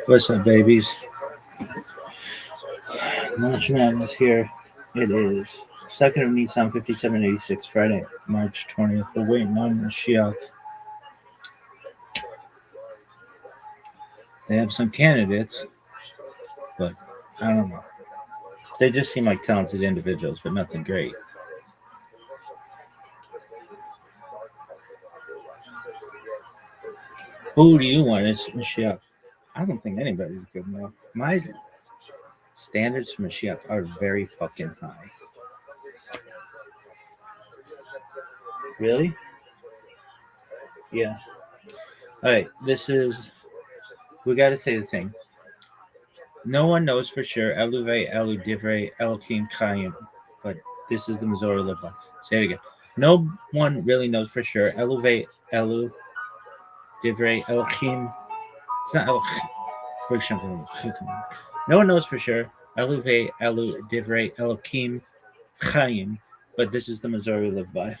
What's up, babies? March Madness here. It is second of Nissan 5786, Friday, March 20th. We're waiting on Mashiach. They have some candidates, but I don't know. They just seem like talented individuals, but nothing great. Who do you want as Mashiach? I don't think anybody's good enough. My standards for Mashiach are very fucking high. Really? Yeah. Alright, we gotta say the thing. No one knows for sure Eluve, Elu, Divrei, Elohim, Chaim, but this is the Missouri live by. Say it again. No one really knows for sure Eluve, Elu, Divrei, Elohim. It's not Elohim. No one knows for sure Eluve, Elu, Divrei, Elohim, Chaim, but this is the Missouri live by. Is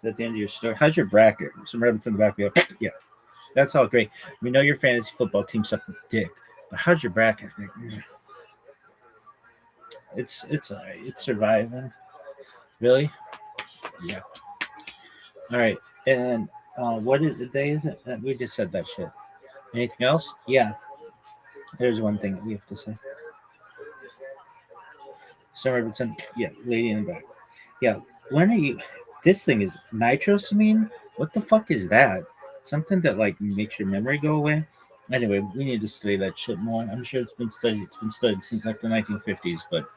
that the end of your story? How's your bracket? Some rabbits in the back. Yeah. That's all great. We know your fantasy football team suck dick. But how's your bracket? It's all right. It's surviving. Really? Yeah. All right. And what is the day? Is it? We just said that shit. Anything else? Yeah. There's one thing that we have to say. Summer Robertson. Yeah. Lady in the back. Yeah. When are you? This thing is nitrosamine. What the fuck is that? Something that like makes your memory go away. Anyway, we need to study that shit more. I'm sure it's been studied. It's been studied since like the 1950s, but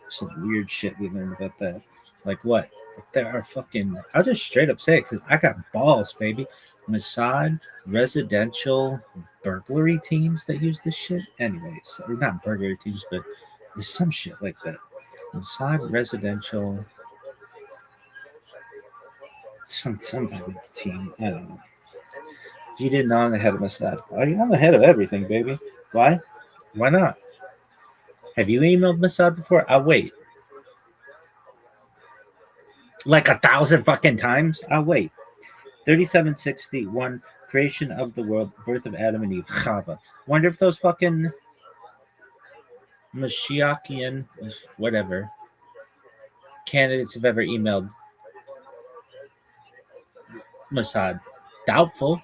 some weird shit we learned about that. Like what? There are fucking. I'll just straight up say it because I got balls, baby. Mossad residential burglary teams that use this shit. Anyways, or not burglary teams, but there's some shit like that. Mossad residential. Some type of team. I don't know. If you didn't know, I'm the head of Mossad. Oh, you're on the head of everything, baby. Why? Why not? Have you emailed Mossad before? I'll wait. Like 1,000 fucking times? I'll wait. 3761, creation of the world, birth of Adam and Eve, Chava. Wonder if those fucking Mashiachian, whatever, candidates have ever emailed Mossad. Doubtful.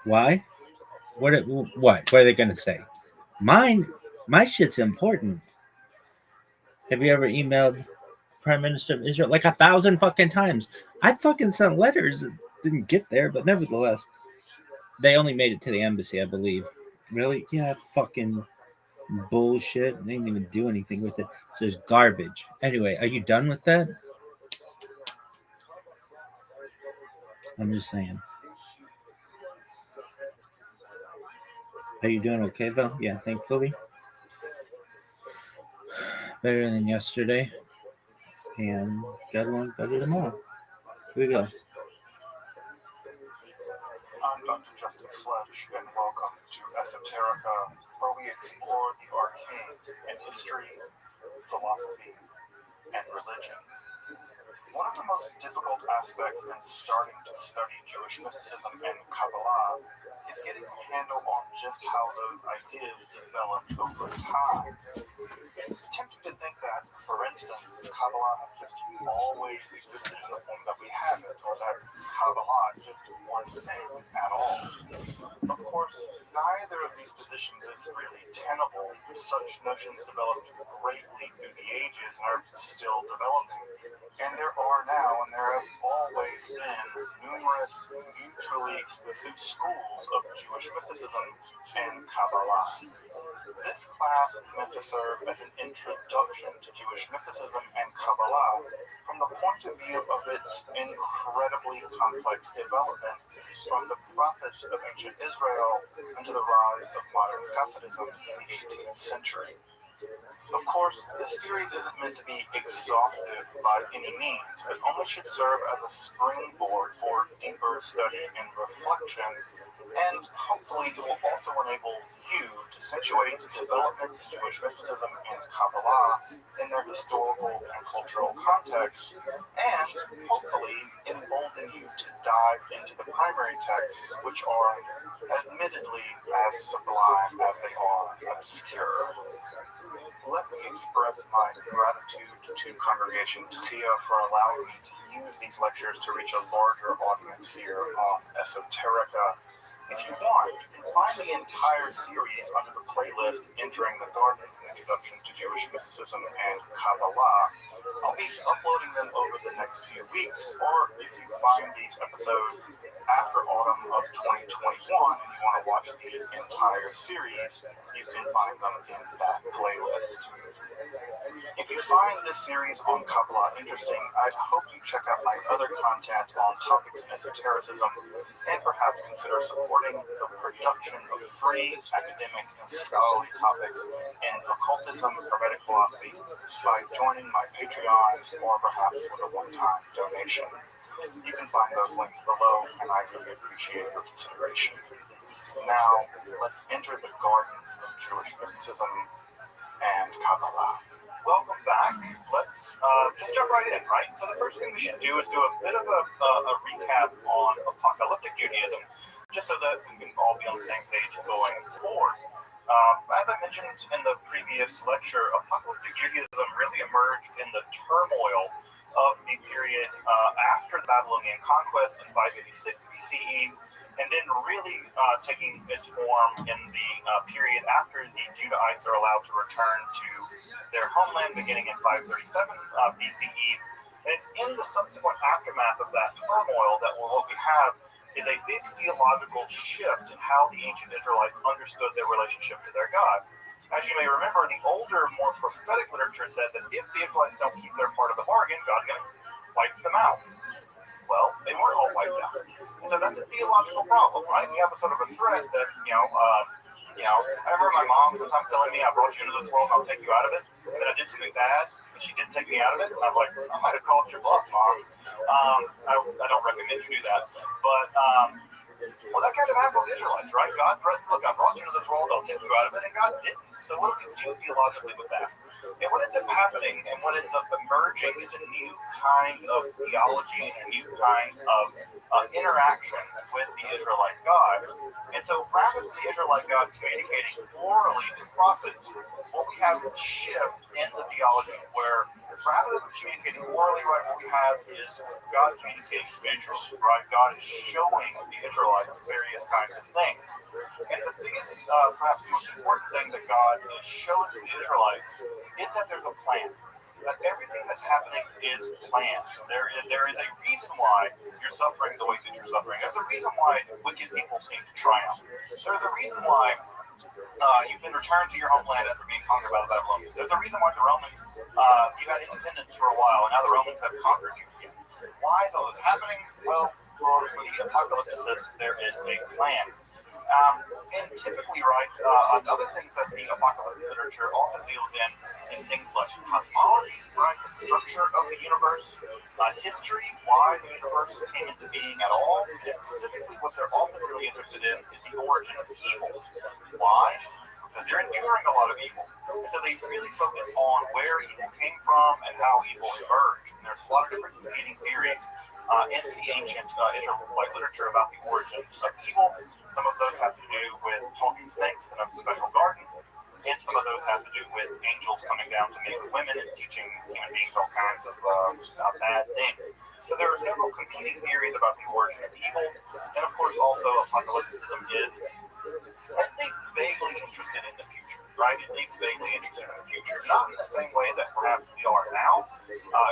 Why? What are they gonna say? My shit's important. Have you ever emailed Prime Minister of Israel like 1,000 fucking times? I fucking sent letters. It didn't get there, but nevertheless, they only made it to the embassy, I believe. Really? Yeah, fucking bullshit. They didn't even do anything with it. So it's garbage. Anyway, are you done with that? I'm just saying. Are you doing okay though? Yeah, thankfully. Better than yesterday. And got along better tomorrow. Here we go. I'm Dr. Justin Sledge, and welcome to Esoterica, where we explore the arcane in history, philosophy, and religion. One of the most difficult aspects in starting to study Jewish mysticism and Kabbalah is getting a handle on just how those ideas developed over time. It's tempting to think that, for instance, Kabbalah has just always existed in the form that we have it, or that Kabbalah is just one thing at all. Of course, neither of these positions is really tenable. Such notions developed greatly through the ages and are still developing. And there are now, and there have always been, numerous mutually exclusive schools of Jewish mysticism and Kabbalah. This class is meant to serve as an introduction to Jewish mysticism and Kabbalah from the point of view of its incredibly complex development from the prophets of ancient Israel into the rise of modern Hasidism in the 18th century. Of course, this series isn't meant to be exhaustive by any means. It only should serve as a springboard for deeper study and reflection And hopefully it will also enable you to situate developments in Jewish mysticism and Kabbalah in their historical and cultural context, and hopefully embolden you to dive into the primary texts, which are admittedly as sublime as they are obscure. Let me express my gratitude to Congregation Tchia for allowing me to use these lectures to reach a larger audience here on Esoterica. If you want, you can find the entire series under the playlist Entering the Garden, Introduction to Jewish Mysticism and Kabbalah. I'll be uploading them over the next few weeks, or if you find these episodes after autumn of 2021 and you want to watch the entire series, you can find them in that playlist. If you find this series on Kabbalah interesting, I'd hope you check out my other content on topics in esotericism and perhaps consider supporting the production of free academic and scholarly topics in occultism, hermetic philosophy by joining my Patreon or perhaps with a one-time donation. You can find those links below, and I really appreciate your consideration. Now, let's enter the garden of Jewish mysticism and Kabbalah. Welcome back. Let's just jump right in, right? So the first thing we should do is do a bit of a recap on apocalyptic Judaism, just so that we can all be on the same page going forward. As I mentioned in the previous lecture, apocalyptic Judaism really emerged in the turmoil of the period after the Babylonian conquest in 586 BCE, and then really taking its form in the period after the Judahites are allowed to return to their homeland beginning in 537 BCE. And it's in the subsequent aftermath of that turmoil that what we have is a big theological shift in how the ancient Israelites understood their relationship to their God. As you may remember, the older, more prophetic literature said that if the Israelites don't keep their part of the bargain, God's going to wipe them out. Well, they weren't all wiped out. And so that's a theological problem, right? We have a sort of a thread that, I remember my mom sometimes telling me, I brought you into this world, I'll take you out of it. And then I did something bad, and she didn't take me out of it. And I'm like, I might have called your bluff, Mom. I don't recommend you do that. But, well, that kind of happened with Israelites, right? God threatened, look, I brought you into this world, I'll take you out of it. And God didn't. So what do we do theologically with that? And what ends up happening and what ends up emerging is a new kind of theology and a new kind of interaction with the Israelite God. And so rather than the Israelite God communicating orally to prophets, what we have is a shift in the theology where rather than communicating orally, right, what we have is God communicating visually, right? God is showing the Israelites various kinds of things. And the biggest, perhaps most important thing that God is showing to the Israelites is that there's a plan. That everything that's happening is planned. There is a reason why you're suffering the way that you're suffering. There's a reason why wicked people seem to triumph. There's a reason why you've been returned to your homeland after being conquered by the Babylonians. There's a reason why the Romans, you had independence for a while, and now the Romans have conquered you again. Why is all this happening? Well, for the apocalypticists, there is a plan. And typically, right, other things that the apocalyptic literature also deals in is things like cosmology, right, the structure of the universe, history, why the universe came into being at all, and specifically what they're often really interested in is the origin of evil. Why? Because they're enduring a lot of evil. And so they really focus on where evil came from and how evil emerged. And there's a lot of different competing theories in the ancient Israelite literature about the origins of evil. Some of those have to do with talking snakes in a special garden. And some of those have to do with angels coming down to meet with women and teaching human beings all kinds of bad things. So there are several competing theories about the origin of evil. And of course also apocalypticism is at least vaguely interested in the future, right? At least vaguely interested in the future. Not in the same way that perhaps we are now.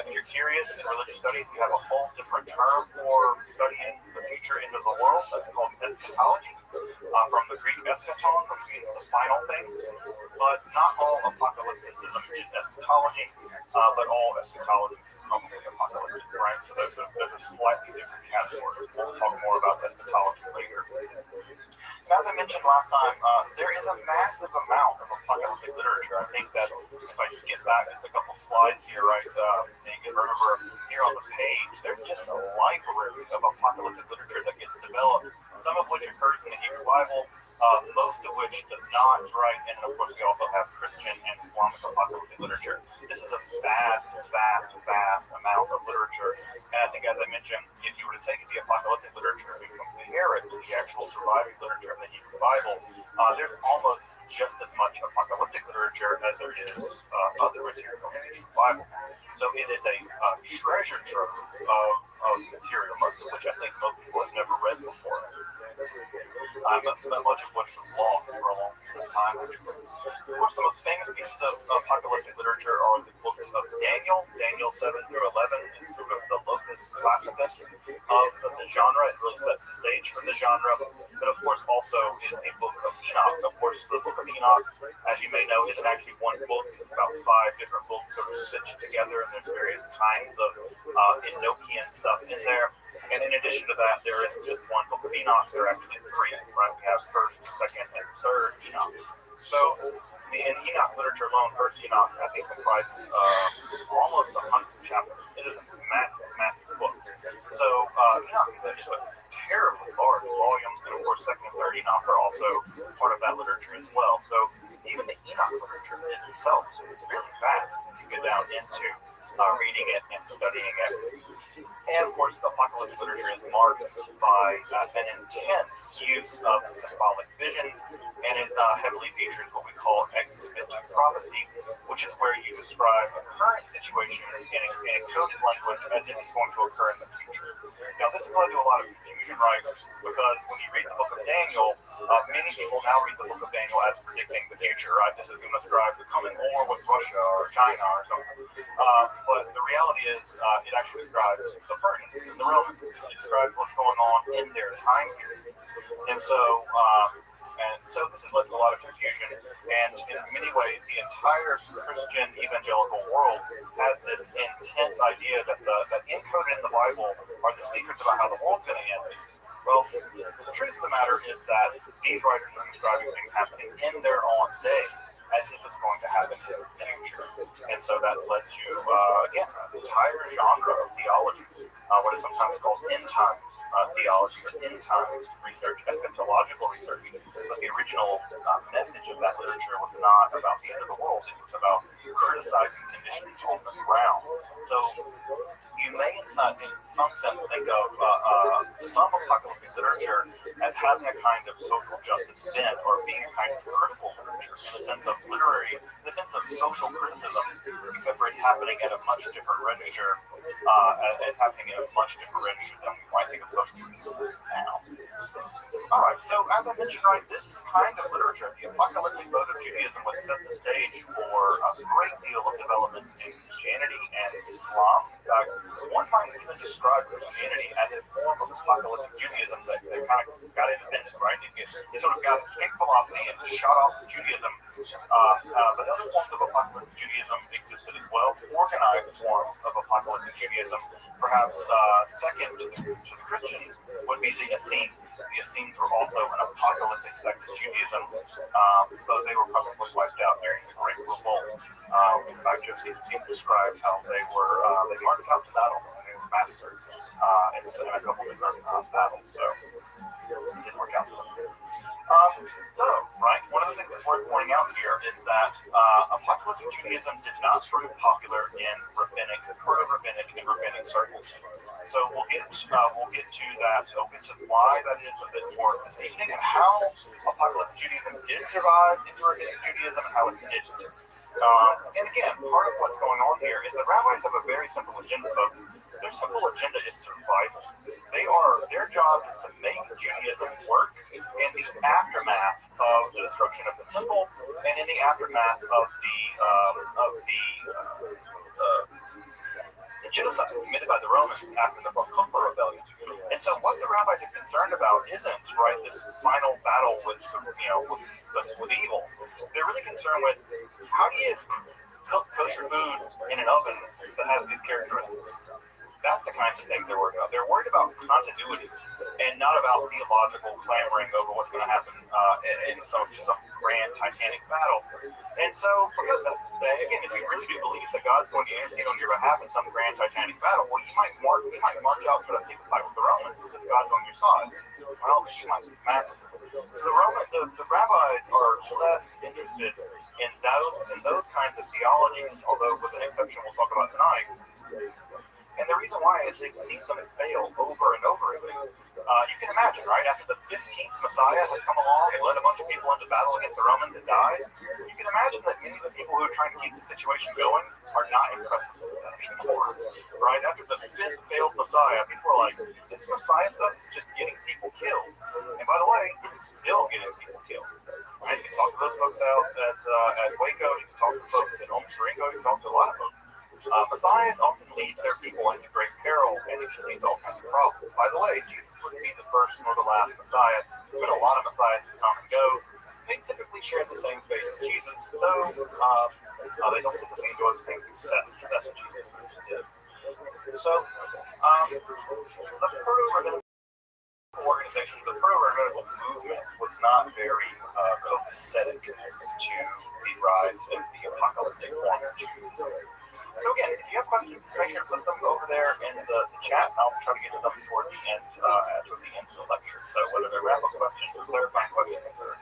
If you're curious in religious studies, we have a whole different term for studying the future into the world. That's called eschatology, from the Greek eschaton, which means the final things. But not all apocalypticism is eschatology, but all eschatology is probably apocalyptic, right? So those are slightly different categories. We'll talk more about eschatology later. As I mentioned last time, there is a massive amount of apocalyptic literature. I think that if I skip back just a couple slides here, right, you can remember here on the page, there's just a library of apocalyptic literature that gets developed, some of which occurs in the Hebrew which does not, right? And of course, we also have Christian and Islamic apocalyptic literature. This is a vast amount of literature. And I think, as I mentioned, if you were to take the apocalyptic literature and compare it to the actual surviving literature of the Hebrew Bible, there's almost just as much apocalyptic literature as there is other material in the Hebrew Bible. So it is a treasure trove of material, most of which I think most people have never read before. Much of which was lost for a long time. Of course, the most famous pieces of apocalyptic literature are the books of Daniel. Daniel 7 through 11 is sort of the locus classicus of the genre. It really sets the stage for the genre. But of course, also is the book of Enoch. Of course, the book of Enoch, as you may know, isn't actually one book. It's about 5 different books sort of stitched together, and there's various kinds of Enochian stuff in there. And in addition to that, there isn't just one book of Enoch, there are actually 3, right? We have 1st, 2nd, and 3rd Enoch. So in Enoch literature alone, 1st Enoch, I think, comprises almost 100 chapters. It is a massive book. So Enoch is just a terribly large volume, and of course 2nd and 3rd Enoch are also part of that literature as well. So even the Enoch literature is itself really vast to get down into reading it and studying it. And of course, the apocalyptic literature is marked by an intense use of symbolic visions, and it heavily features what we call expositive prophecy, which is where you describe a current situation in a coded language as if it's going to occur in the future. Now, this has led to a lot of confusion, right? Because when you read the book of Daniel, many people now read the book of Daniel as predicting the future, right? This is going to describe the coming war with Russia or China or something. But the reality is, it actually describes the Persians and the Romans. It describes what's going on in their time period. And so this has led to a lot of confusion. And in many ways, the entire Christian evangelical world has this intense idea that encoded in the Bible are the secrets about how the world's going to end. Well, the truth of the matter is that these writers are describing things happening in their own day as if it's going to happen in the future. And so that's led to, again, an entire genre of theology, what is sometimes called end times theology or end times research, eschatological research. But the original message of that literature was not about the end of the world. It was about criticizing conditions on the ground. So you may, in some sense, think of some apocalyptic literature as having a kind of social justice bent or being a kind of critical literature in the sense of social criticism, except for it's happening at a much different register. It's happening at a much different register than we might think of social criticism now. All right, so as I mentioned, right, this kind of literature, the apocalyptic mode of Judaism, would set the stage for a great deal of developments in Christianity and Islam. In fact, one might even describe Christianity as a form of apocalyptic Judaism that kind of got independent, right? It sort of got escape velocity and shot off Judaism. But other forms of apocalyptic Judaism existed as well, organized forms of apocalyptic Judaism. Perhaps second to the Christians would be the Essenes. The Essenes were also an apocalyptic sect of Judaism, though they were probably wiped out during the Great Revolt. In fact, Josephus describes how they marched out to battle and they were massacred in a couple of different battles. So it didn't work out for them. Right, one of the things that's worth pointing out here is that apocalyptic Judaism did not prove popular in proto-rabbinic and rabbinic circles. So we'll get to that. We'll get to why that is a bit more this evening and how apocalyptic Judaism did survive into rabbinic Judaism and how it didn't. And again, part of what's going on here is that rabbis have a very simple agenda, folks. Their simple agenda is survival. Their job is to make Judaism work in the aftermath of the destruction of the temple and in the aftermath of the genocide committed by the Romans after the Bar Kokhba rebellion. And so what the rabbis are concerned about isn't, right, this final battle with evil. They're really concerned with how do you cook kosher food in an oven that has these characteristics. That's the kinds of things they're worried about. They're worried about continuity and not about theological clamoring over what's going to happen in some grand Titanic battle. And so, because again, if you really do believe that God's going to intercede on your behalf in some grand Titanic battle, well, you might march out for that big fight with the Romans because God's on your side. Well, you might be massacred. So the rabbis are less interested in those kinds of theologies, although with an exception we'll talk about tonight. And the reason why is they've seen them fail over and over again. You can imagine, right, after the 15th Messiah has come along and led a bunch of people into battle against the Romans and died, you can imagine that many of the people who are trying to keep the situation going are not impressed with that anymore, right? After the 5th failed Messiah, people are like, this Messiah stuff is just getting people killed. And by the way, it's still getting people killed. Right? You can talk to those folks out at Waco, you can talk to folks at Sharingo, you can talk to a lot of folks. Messiahs often lead their people into great peril and it can lead to all kinds of problems. By the way, Jesus wouldn't be the first nor the last Messiah. There's been a lot of Messiahs who come and go. They typically share the same fate as Jesus, so they don't typically enjoy the same success that Jesus did. So, the proto-rabbinical organization, the proto-rabbinical movement was not very copacetic to the rise of the apocalyptic form of Judaism. So again, if you have questions, make sure to put them over there in the chat. I'll try to get to them toward the end of the lecture. So whether they're wrap-up questions or clarifying questions or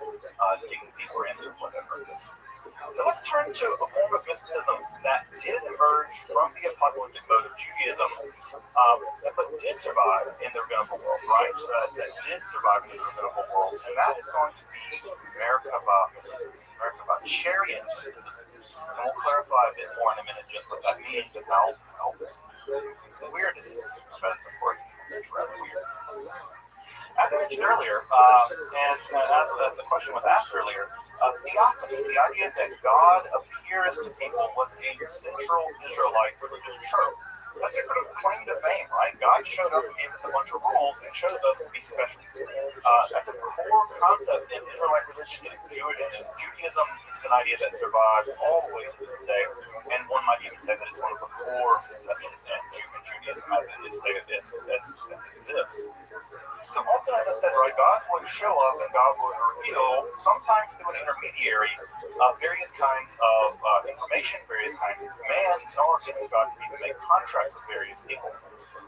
digging deeper into whatever it is. So let's turn to a form of mysticism that did emerge from the apocalyptic mode of Judaism, but did survive in the rabbinical world, right? That did survive in the rabbinical world, and that is going to be Merkabah mysticism, Merkabah chariot mysticism. And we'll clarify a bit more in a minute just what that means and how weird it is. But of course, it's rather weird. As I mentioned earlier, and as the question was asked earlier, theophany, the idea that God appears to people, was a central Israelite religious trope. That's a kind of claim to fame, right? God showed up and gave us a bunch of rules and chose us to be special. That's a core concept in Israelite religion and Judaism. It's an idea that survives all the way to this day, and one might even say that it's one of the core conceptions in Judaism as it exists. So often, as I said, right, God would show up and God would reveal, sometimes through an intermediary, various kinds of information, various kinds of commands, or God could even make contracts with various people.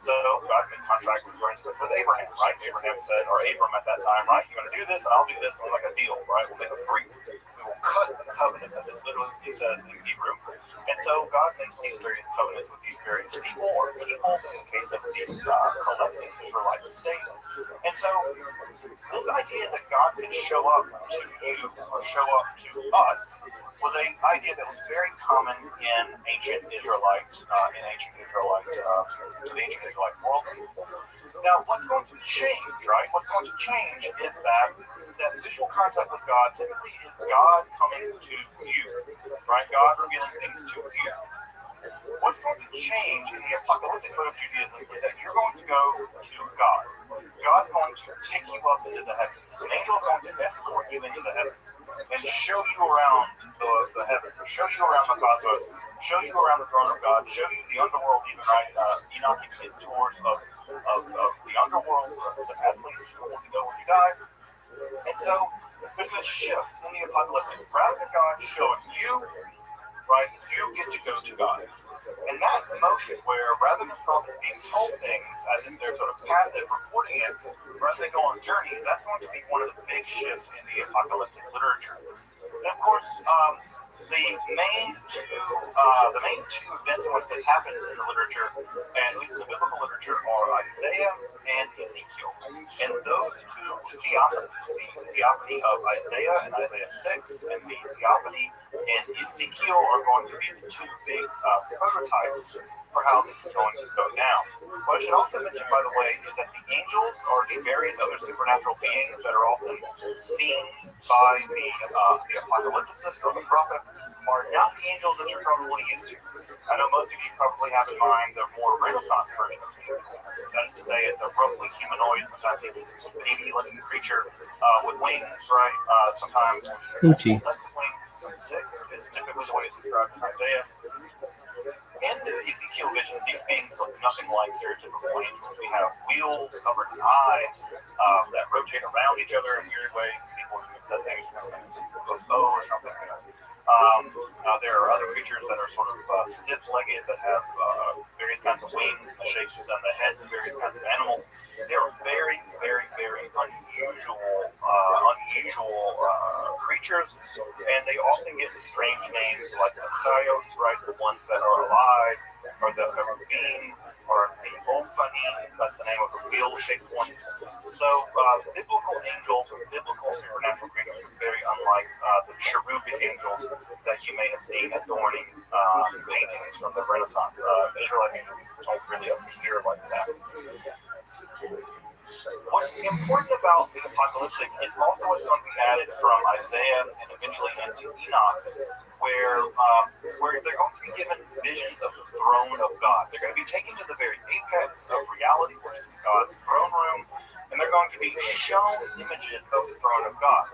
So God made contracts, for instance, with Abraham, right? Abraham said, or Abram at that time, right? You're going to do this, and I'll do this. It's like a deal, right? We'll make a breach. We will cut the covenant, as it literally says in Hebrew. And so God makes these various covenants with these various people, or people in the case of the collective Israelite state. And so this idea that God could show up to you or show up to us was an idea that was very common in ancient Israelite, the ancient Israelite world. Now, what's going to change, right? What's going to change is that visual contact with God typically is God coming to you, right? God revealing things to you. What's going to change in the apocalyptic mode of Judaism is that you're going to go to God. God's going to take you up into the heavens. An angel is going to escort you into the heavens and show you around the heavens, or show you around the cosmos, show you around the throne of God, show you the underworld, even, right? Enoch gives his tours of the underworld, the bad place you want to go when you die. And so there's a shift in the apocalyptic. Rather than God showing you, right, you get to go to God. And that motion where rather than prophets being told things as if they're sort of passive reporting it, rather they go on journeys, that's going to be one of the big shifts in the apocalyptic literature. And of course, the main two events in which this happens in the literature, and at least in the biblical literature, are Isaiah and Ezekiel. And those two theophanies, the theophany of Isaiah and Isaiah 6, and the theophany in Ezekiel, are going to be the two big prototypes for how this is going to go down. What I should also mention, by the way, is that the angels or the various other supernatural beings that are often seen by the apocalypticist or the prophet are not the angels that you're probably used to. I know most of you probably have in mind the more Renaissance version of the angel. That is to say, it's a roughly humanoid, sometimes even baby-looking creature with wings, right? Sometimes multiple sets of wings. 6 is typically the way it's described in Isaiah. In the Ezekiel vision, these beings look nothing like stereotypical angels. We have wheels covered in eyes that rotate around each other in weird ways. People can accept things as a bow or something. There are other creatures that are sort of stiff-legged, that have various kinds of wings, the shapes and the heads of various kinds of animals. They are very, very, very unusual creatures, and they often get strange names like the coyotes, right? The ones that are alive, or the cherubim, or the ophani. That's the name of the wheel-shaped ones. So biblical angels or biblical supernatural creatures are very unlike the cherubic angels that you may have seen adorning paintings from the Renaissance. Israelite angels don't really appear like that. What's important about the apocalyptic is also what's going to be added from Isaiah and eventually into Enoch, where they're going to be given visions of the throne of God. They're going to be taken to the very apex of reality, which is God's throne room, and they're going to be shown images of the throne of God.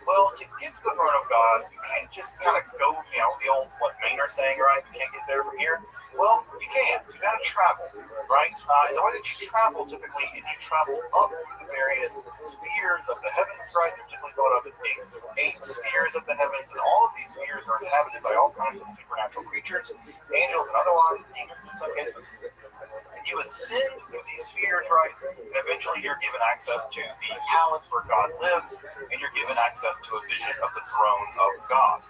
Well, to get to the throne of God, you can't just kind of go, the old, what Maynard saying, right? You can't get there from here. Well, you can. You got to travel, right? And the way that you travel typically is you travel up through the various spheres of the heavens, right? They're typically thought of as being 8 spheres of the heavens, and all of these spheres are inhabited by all kinds of supernatural creatures, angels and otherwise, demons in some cases. And you ascend through these spheres, right? And eventually you're given access to the palace where God lives, and you're given access to a vision of the throne of God.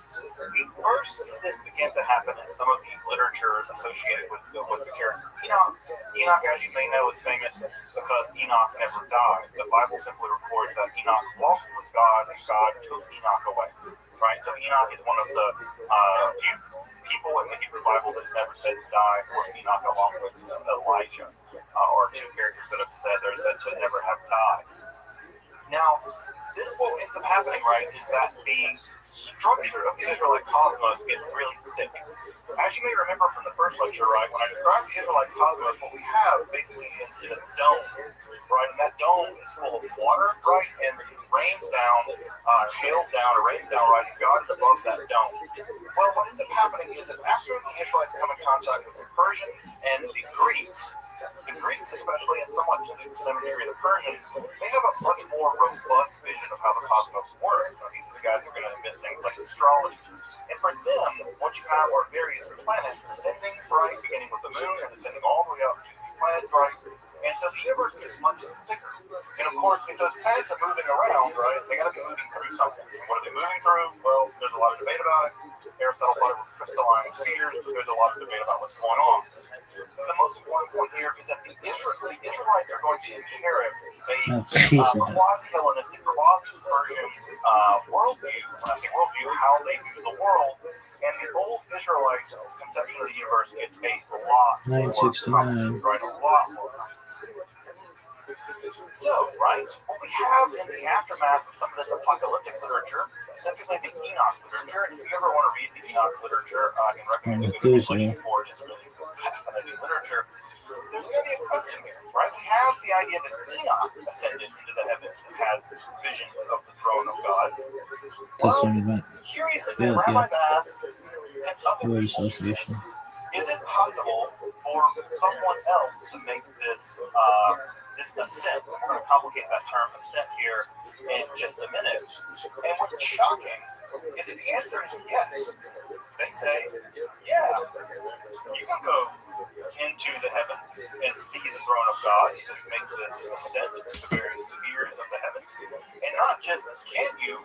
We first see this begin to happen in some of these literatures associated with the character Enoch. Enoch, as you may know, is famous because Enoch never died. The Bible simply records that Enoch walked with God and God took Enoch away. Right? So Enoch is one of the few people in the Hebrew Bible that's never said to die. Of course, Enoch, along with Elijah, are 2 characters that are said to never have died. Now, this what ends up happening, right, is that the structure of the Israelite cosmos gets really thick. As you may remember from the first lecture, right, when I described the Israelite cosmos, what we have basically is a dome, right, and that dome is full of water, right, and it rains down, hails down, or rains down, right, and God is above that dome. Well, what ends up happening is that after the Israelites come in contact with the Persians and the Greeks especially, and somewhat to the same degree the Persians, they have a much more robust vision of how the cosmos works. Now, these are the guys who are going to invent things like astrology. And for them, what you have are various planets ascending, right, beginning with the moon and ascending all the way up to these planets, right? And so the universe gets much thicker. And of course, because planets are moving around, right, they got to be moving through something. What are they moving through? Well, there's a lot of debate about it. Aristotle thought it was crystalline spheres, but there's a lot of debate about what's going on. The most important point here is that the Israelites are going to inherit a quasi-Hellenistic, quasi-Persian worldview. When I say worldview, how they view the world. And the old Israelite conception of the universe gets a lot more complicated, right? A lot more complicated. So, right, what we have in the aftermath of some of this apocalyptic literature, specifically the Enoch literature, and if you ever want to read the Enoch literature, I can recommend it for it. It's really fascinating literature. There's going to be a question here, right? We have the idea that Enoch ascended into the heavens and had visions of the throne of God. Well, curiously, the rabbis asked, is it possible for someone else to make this ascent? I'm going to complicate that term ascent here in just a minute. And what's shocking is that the answer is yes. They say, yeah, you can go into the heavens and see the throne of God. You can make this ascent to the various spheres of the heavens. And not just can you,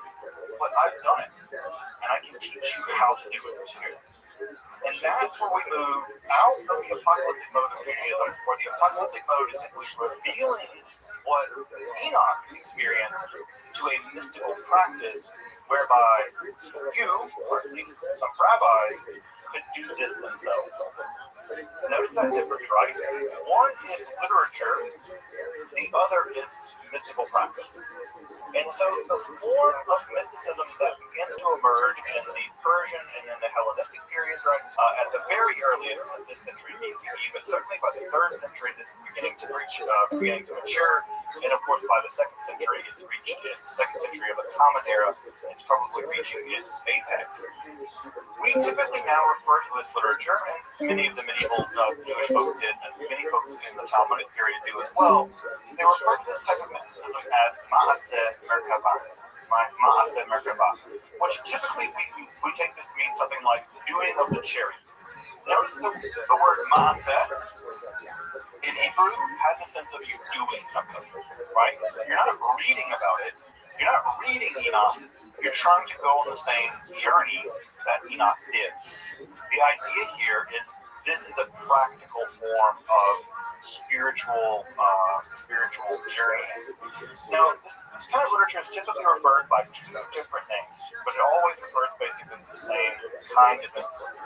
but I've done it. And I can teach you how to do it too. And that's where we move out of the apocalyptic mode of Judaism, where the apocalyptic mode is simply revealing what Enoch experienced to a mystical practice whereby you, or at least some rabbis, could do this themselves. Notice that difference, right? One is literature, the other is mystical practice. And so the form of mysticism that begins to emerge in the Persian and in the Hellenistic periods, right, at the very earliest of this century BCE, but certainly by the 3rd century, this is beginning to mature. And of course, by the 2nd century, it's reached its 2nd century of the Common Era. It's probably reaching its apex. We typically now refer to this literature, and many of the medieval Jewish folks did, and many folks in the Talmudic period do as well. They refer to this type of mysticism as Ma'aseh Merkabah. right? Ma'aseh Merkabah, which typically we take this to mean something like doing of the chariot. Notice the word Ma'aseh in Hebrew has a sense of you doing something, right? You're not reading about it. You're not reading Enoch. You're trying to go on the same journey that Enoch did. The idea here is this is a practical form of spiritual journey. Now, this kind of literature is typically referred by two different names, but it always refers basically to the same kind of mysticism.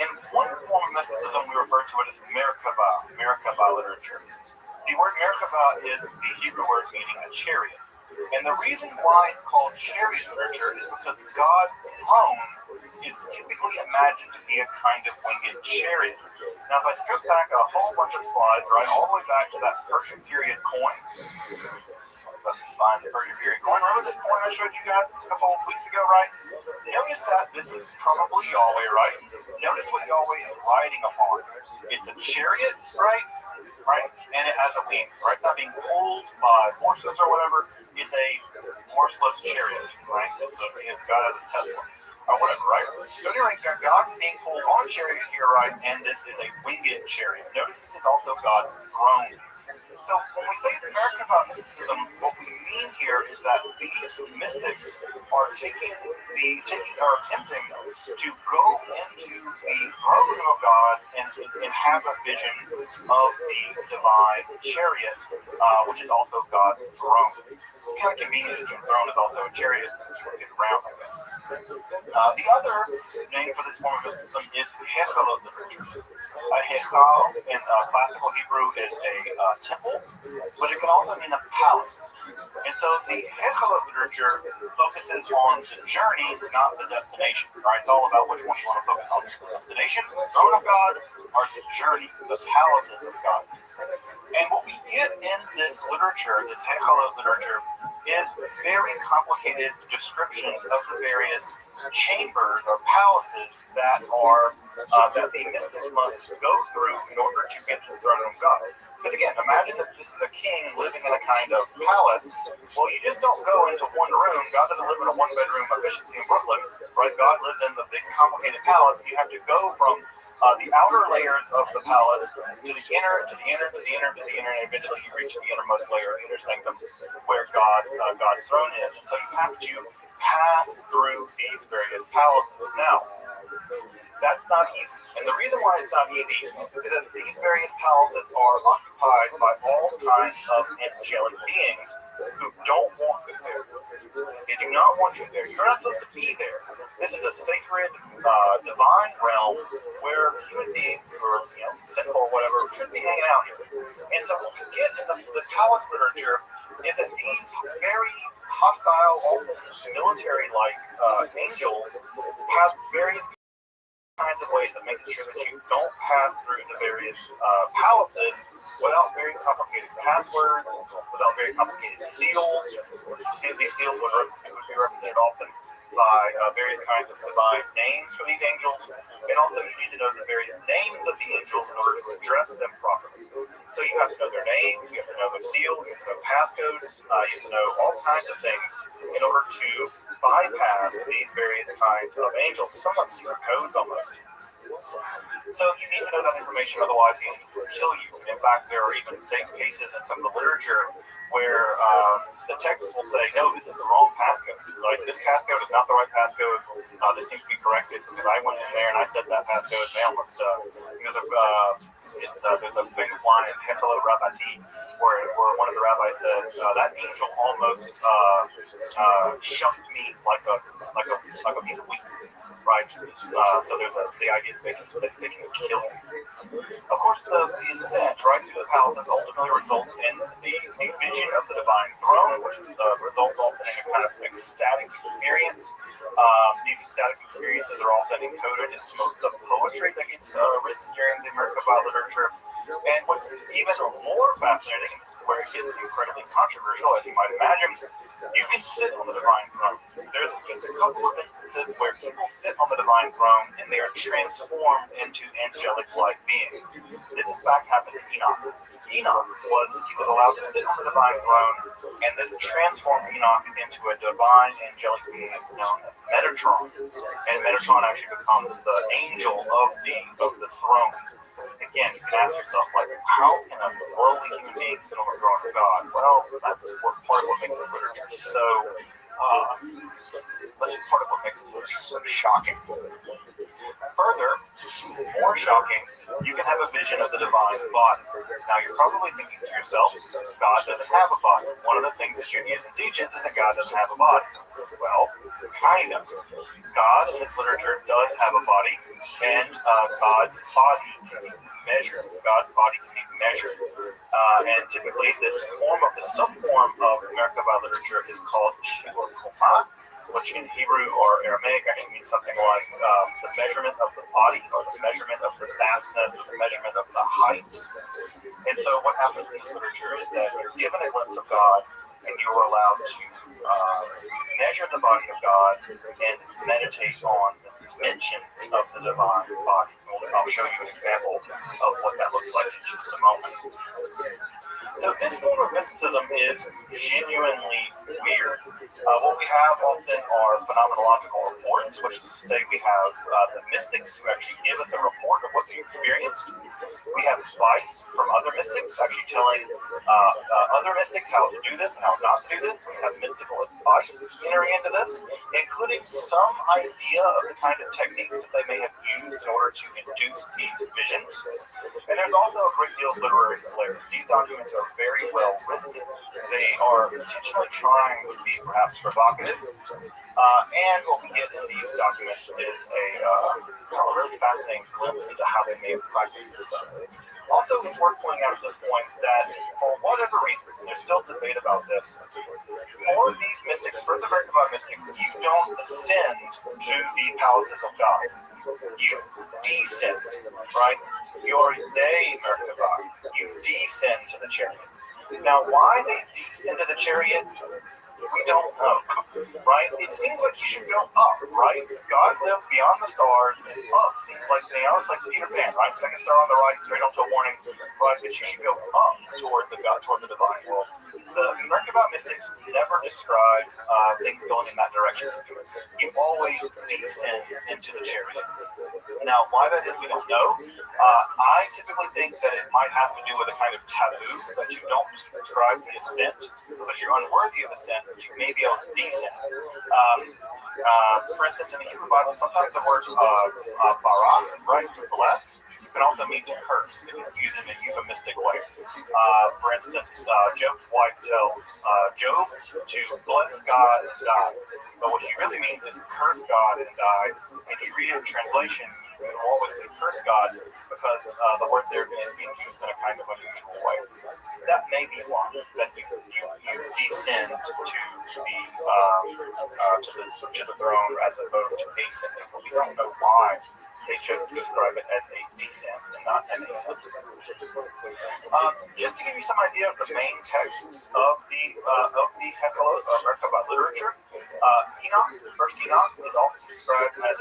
In one form of mysticism, we refer to it as Merkabah literature. The word Merkabah is the Hebrew word meaning a chariot. And the reason why it's called chariot literature is because God's throne is typically imagined to be a kind of winged chariot. Now, if I skip back a whole bunch of slides, right, all the way back to that Persian period coin, let's find the Persian period coin. Remember this coin I showed you guys a couple of weeks ago, right? Notice that this is probably Yahweh, right? Notice what Yahweh is riding upon. It's a chariot, right? Right? And it has a wing, right? It's not being pulled by horses or whatever. It's a horseless chariot, right? God has a Tesla or whatever, right? So anyway, God's being pulled on a chariot here, right? And this is a winged chariot. Notice this is also God's throne. So when we say the Merkabah mysticism, what we mean here is that these mystics are attempting to go into the throne room of God and have a vision of the divine chariot, which is also God's throne. It's kind of convenient that your throne is also a chariot to get around, I guess. The other name for this form of mysticism is Hechalot literature. Hechal in classical Hebrew is a temple, but it can also mean a palace. And so the Hechalot literature focuses on the journey, not the destination. Right? It's all about which one you want to focus on: the destination, the throne of God, or the journey, the palaces of God. And what we get in this literature, this Hechalot literature, is very complicated descriptions of the various chambers or palaces that the mystics must go through in order to get to the throne of God. Because again, imagine that this is a king living in a kind of palace. Well, you just don't go into one room. God doesn't live in a one-bedroom efficiency in Brooklyn, right? God lives in the big, complicated palace. You have to go from the outer layers of the palace to the inner, to the inner, to the inner, to the inner, and eventually you reach the innermost layer of the inner sanctum, where God's throne is. And so you have to pass through these various palaces. Now, that's not easy. And the reason why it's not easy is that these various palaces are occupied by all kinds of angelic beings who don't want you there. They do not want you there. You're not supposed to be there. This is a sacred, divine realm where human beings who are sinful or whatever should be hanging out here. And so what we get in the palace literature is that these very hostile, military-like angels have various kinds of ways of making sure that you don't pass through the various palaces without very complicated passwords, without very complicated seals. These seals would be represented often by various kinds of divine names for these angels, and also you need to know the various names of the angels in order to address them properly. So you have to know their name, you have to know their seal, you have to know passcodes, you have to know all kinds of things in order to bypass these various kinds of angels. Some of secret codes almost. So you need to know that information, otherwise the angels will kill you. In fact, there are even safe cases in some of the literature where the text will say, no, this is the wrong passcode. Like, this passcode is not the right passcode. This needs to be corrected because I went in there and I said that passcode and they almost, there's a famous line in Hechalot Rabbi where one of the rabbis says, that angel almost shucked me like a piece of wheat. Right, so there's the idea that they can kill him. Of course, the ascent right through the palace ultimately results in the vision of the divine throne, which results often in a kind of ecstatic experience. These ecstatic experiences are often encoded in some of the poetry that gets written during the Merkabah literature. And what's even more fascinating, and this is where it gets incredibly controversial, as you might imagine, you can sit on the divine throne. There's just a couple of instances where people sit on the divine throne and they are transformed into angelic-like beings. This in fact happened to Enoch. Enoch was allowed to sit on the divine throne, and this transformed Enoch into a divine angelic being known as Metatron. And Metatron actually becomes the angel of the throne. Again, you can ask yourself, like, how can a worldly human being sit on the throne of God? Well, that's part of what makes this literature so part of what makes this literature so shocking. Further, more shocking, you can have a vision of the divine body. Now, you're probably thinking to yourself, God doesn't have a body. One of the things that Judaism teaches is that God doesn't have a body. Well, kind of. God in this literature does have a body, and God's body can be measured. God's body can be measured. And typically, the subform of Merkabah literature is called Shibur Koma, which in Hebrew or Aramaic actually means something like the measurement of the body, or the measurement of the vastness, or the measurement of the heights. And so what happens in this literature is that you're given a glimpse of God, and you are allowed to measure the body of God and meditate on the dimensions of the divine body. I'll show you an example of what that looks like in just a moment. So this form of mysticism is genuinely weird. What we have often are phenomenological reports, which is to say we have the mystics who actually give us a report of what they experienced. We have advice from other mystics actually telling other mystics how to do this and how not to do this. We have mystical advice entering into this, including some idea of the kind of techniques that they may have used in order to induce these visions. And there's also a great deal of literary flair. These documents are very well written. They are intentionally trying to be perhaps provocative. And what we get in these documents is a really fascinating glimpse into how they may have practiced this stuff. Also, it's worth pointing out at this point that for whatever reason, there's still debate about this. For these mystics, for the Merkabah mystics, you don't ascend to the palaces of God. You descend, right? You're they Merkabah. You descend to the chariot. Now, why they descend to the chariot, we don't know, right? It seems like you should go up, right? God lives beyond the stars, and up seems like, it's like Peter Pan, right? Second star on the right, straight on to a warning, right? But you should go up toward the divine world. The Merkabah mystics never describe things going in that direction. You always descend into the chariot. Now, why that is, we don't know. I typically think that it might have to do with a kind of taboo that you don't describe the ascent because you're unworthy of ascent, but you may be able to descend. For instance, in the Hebrew Bible, sometimes the word barak, right, to bless, can also mean to curse if it's used in a euphemistic way. For instance, Job's wife tells Job to bless God and die. But what she really means is curse God and die. If you read it in translation, you will always say curse God because the word there is being used in a kind of unusual way. That may be why that you descend to the throne as opposed to ascending. We don't know why they chose to describe it as a descent and not an ascent. Just to give you some idea of the main texts of the Merkabah literature, First Enoch is often described as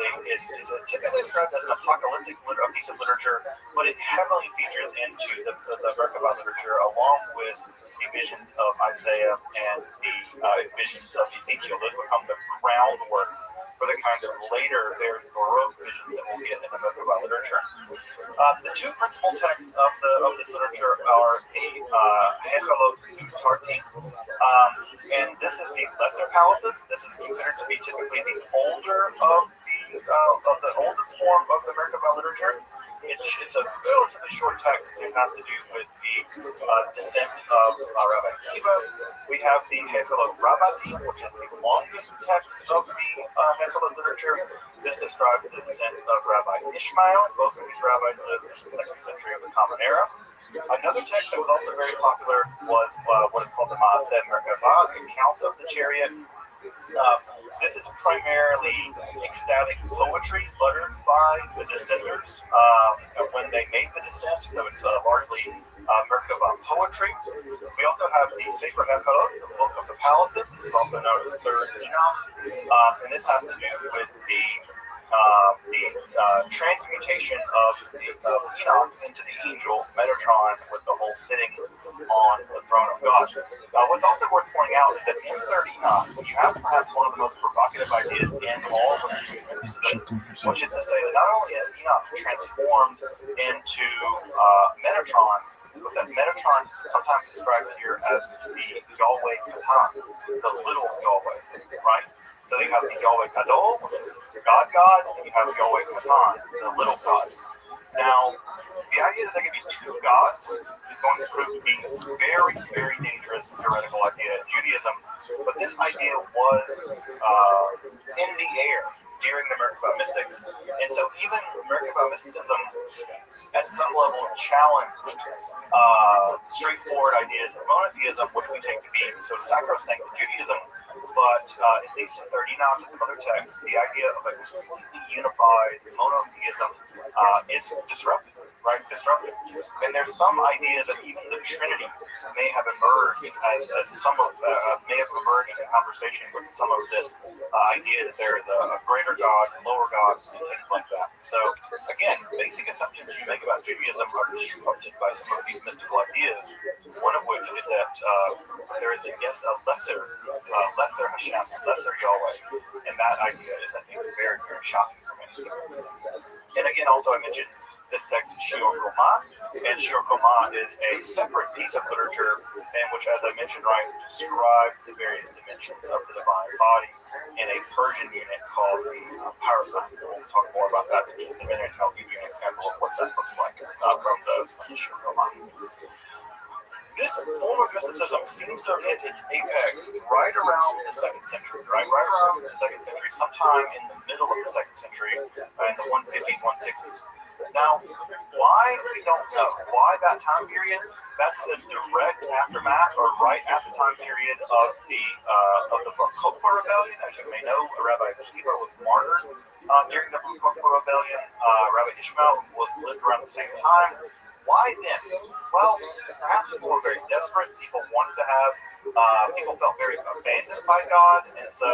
typically described as an apocalyptic piece of literature, but it heavily features into the Merkabah literature along with the visions of Isaiah and the visions of Ezekiel. Those become the groundwork for the kind of later, very Baroque visions that we'll get in the Merkabah literature. The two principal texts of this literature are the Hechalot Zutarti, and this is the lesser palaces. This is considered to be typically the older of the oldest form of the Merkabah literature. It's a relatively short text. It has to do with the descent of Rabbi Akiva. We have the Hechalot Rabbati, which is the longest text of the Hechalot literature. This describes the descent of Rabbi Ishmael. Both of these rabbis lived in the 2nd century of the Common Era. Another text that was also very popular was what is called the Maaseh Merkabah, the account of the chariot. This is primarily ecstatic poetry, by the descenders when they made the descent, so it's largely Merkava poetry. We also have the Sefer Hechorot, the Book of the Palaces. This is also known as Third Enoch, and this has to do with the transmutation of Enoch into the angel Metatron, with the whole sitting on the throne of God. What's also worth pointing out is that in Third Enoch, you have perhaps one of the most provocative ideas in all of mysticism, which is to say that not only is Enoch transformed into Metatron, but that Metatron is sometimes described here as the Yahweh Katan, the little Yahweh, right? So you have the Yahweh Gadol, which is the God, and you have Yahweh Katan, the little God. Now, the idea that there can be two gods is going to prove to be very, very dangerous theoretical idea in Judaism, but this idea was in the air during the Merkava mystics, and so even Merkava mysticism at some level challenged straightforward ideas of monotheism, which we take to be so sacrosanct in Judaism, but at least in Third Enoch and some other texts, the idea of a completely unified monotheism is disruptive. Right, it's disruptive. And there's some idea that even the Trinity may have emerged as some of may have emerged in conversation with some of this idea that there is a greater God, lower gods, and things like that. So again, basic assumptions you make about Judaism are disrupted by some of these mystical ideas. One of which is that there is a lesser Hashem, lesser Yahweh, and that idea is, I think, very, very shocking for many people. And again, also I mentioned this text is Shiur Koma, and Shiur Koma is a separate piece of literature in which, as I mentioned, right, describes the various dimensions of the divine body in a Persian unit called the Parasat. We'll talk more about that in just a minute, and I'll give you an example of what that looks like from the Shiur Koma. This form of mysticism seems to have hit its apex right around the 2nd century, sometime in the middle of the 2nd century, in the 150s, 160s. Now, why, we don't know. Why that time period? That's the direct aftermath, or right after time period of the Bar Kokhba rebellion. As you may know, Rabbi Akiva was martyred during the Bar Kokhba rebellion. Rabbi Ishmael lived around the same time. Why then? Well, perhaps people were very desperate. People wanted to have, people felt very abandoned by God, and so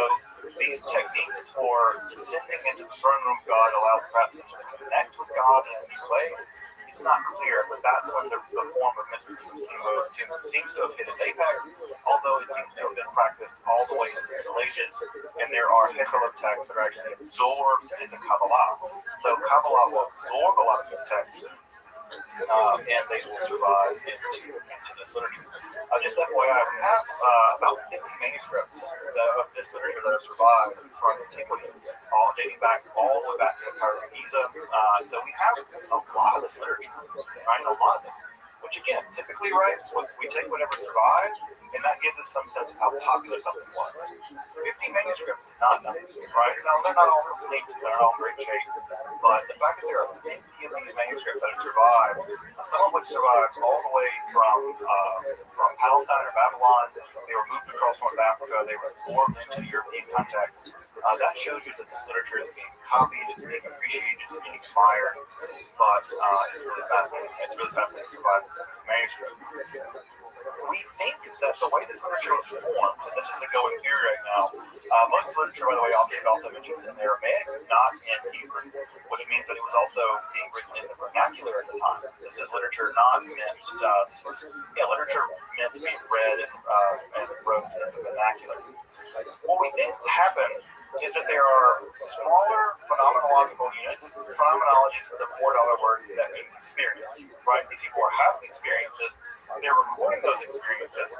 these techniques for descending into the throne room of God allowed perhaps them to connect with God in a new way. It's not clear, but that's when the form of mysticism seems to have hit its apex, although it seems to have been practiced all the way into the Middle Ages, and there are Hechorot texts that are actually absorbed into Kabbalah. So Kabbalah will absorb a lot of these texts, and they will survive into this literature. Just FYI, we have about 50 manuscripts of this literature that have survived from antiquity, all dating back all the way back to the Cairo of Giza. So we have a lot of this literature, right? A lot of this. Which again, typically, right, we take whatever survived, and that gives us some sense of how popular something was. 50 manuscripts is not nothing, right? Now, they're not all complete, they're not all in great shape, but the fact that there are 50 of these manuscripts that have survived, some of which survived all the way from Palestine or Babylon, they were moved across North Africa, they were absorbed into the European context. That shows you that this literature is being copied, it's being appreciated, it's being admired, but it's really fascinating. It's really fascinating to survive this manuscript. We think that the way this literature was formed, and this is the going theory right now, most literature, by the way, also mentioned in Aramaic, not in Hebrew, which means that it was also being written in the vernacular at the time. This is literature not meant, literature meant to be read and wrote in the vernacular. What we think happened is that there are smaller phenomenological units. Phenomenology is the $4 word that means experience, right? These people are having experiences, they're recording those experiences.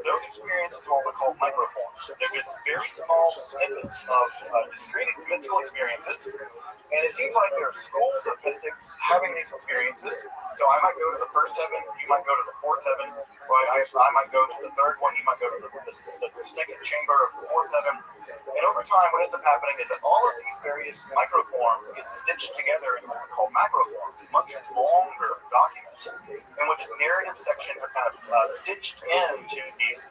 Those experiences are what we call microforms. They're just very small snippets of discrete mystical experiences. And it seems like there are schools of mystics having these experiences. So I might go to the first heaven, you might go to the fourth heaven, right? I might go to the third one, you might go to the second chamber of the fourth heaven. And over time, what ends up happening is that all of these various microforms get stitched together in what we call macroforms, much longer documents, in which narrative sections are kind of stitched into these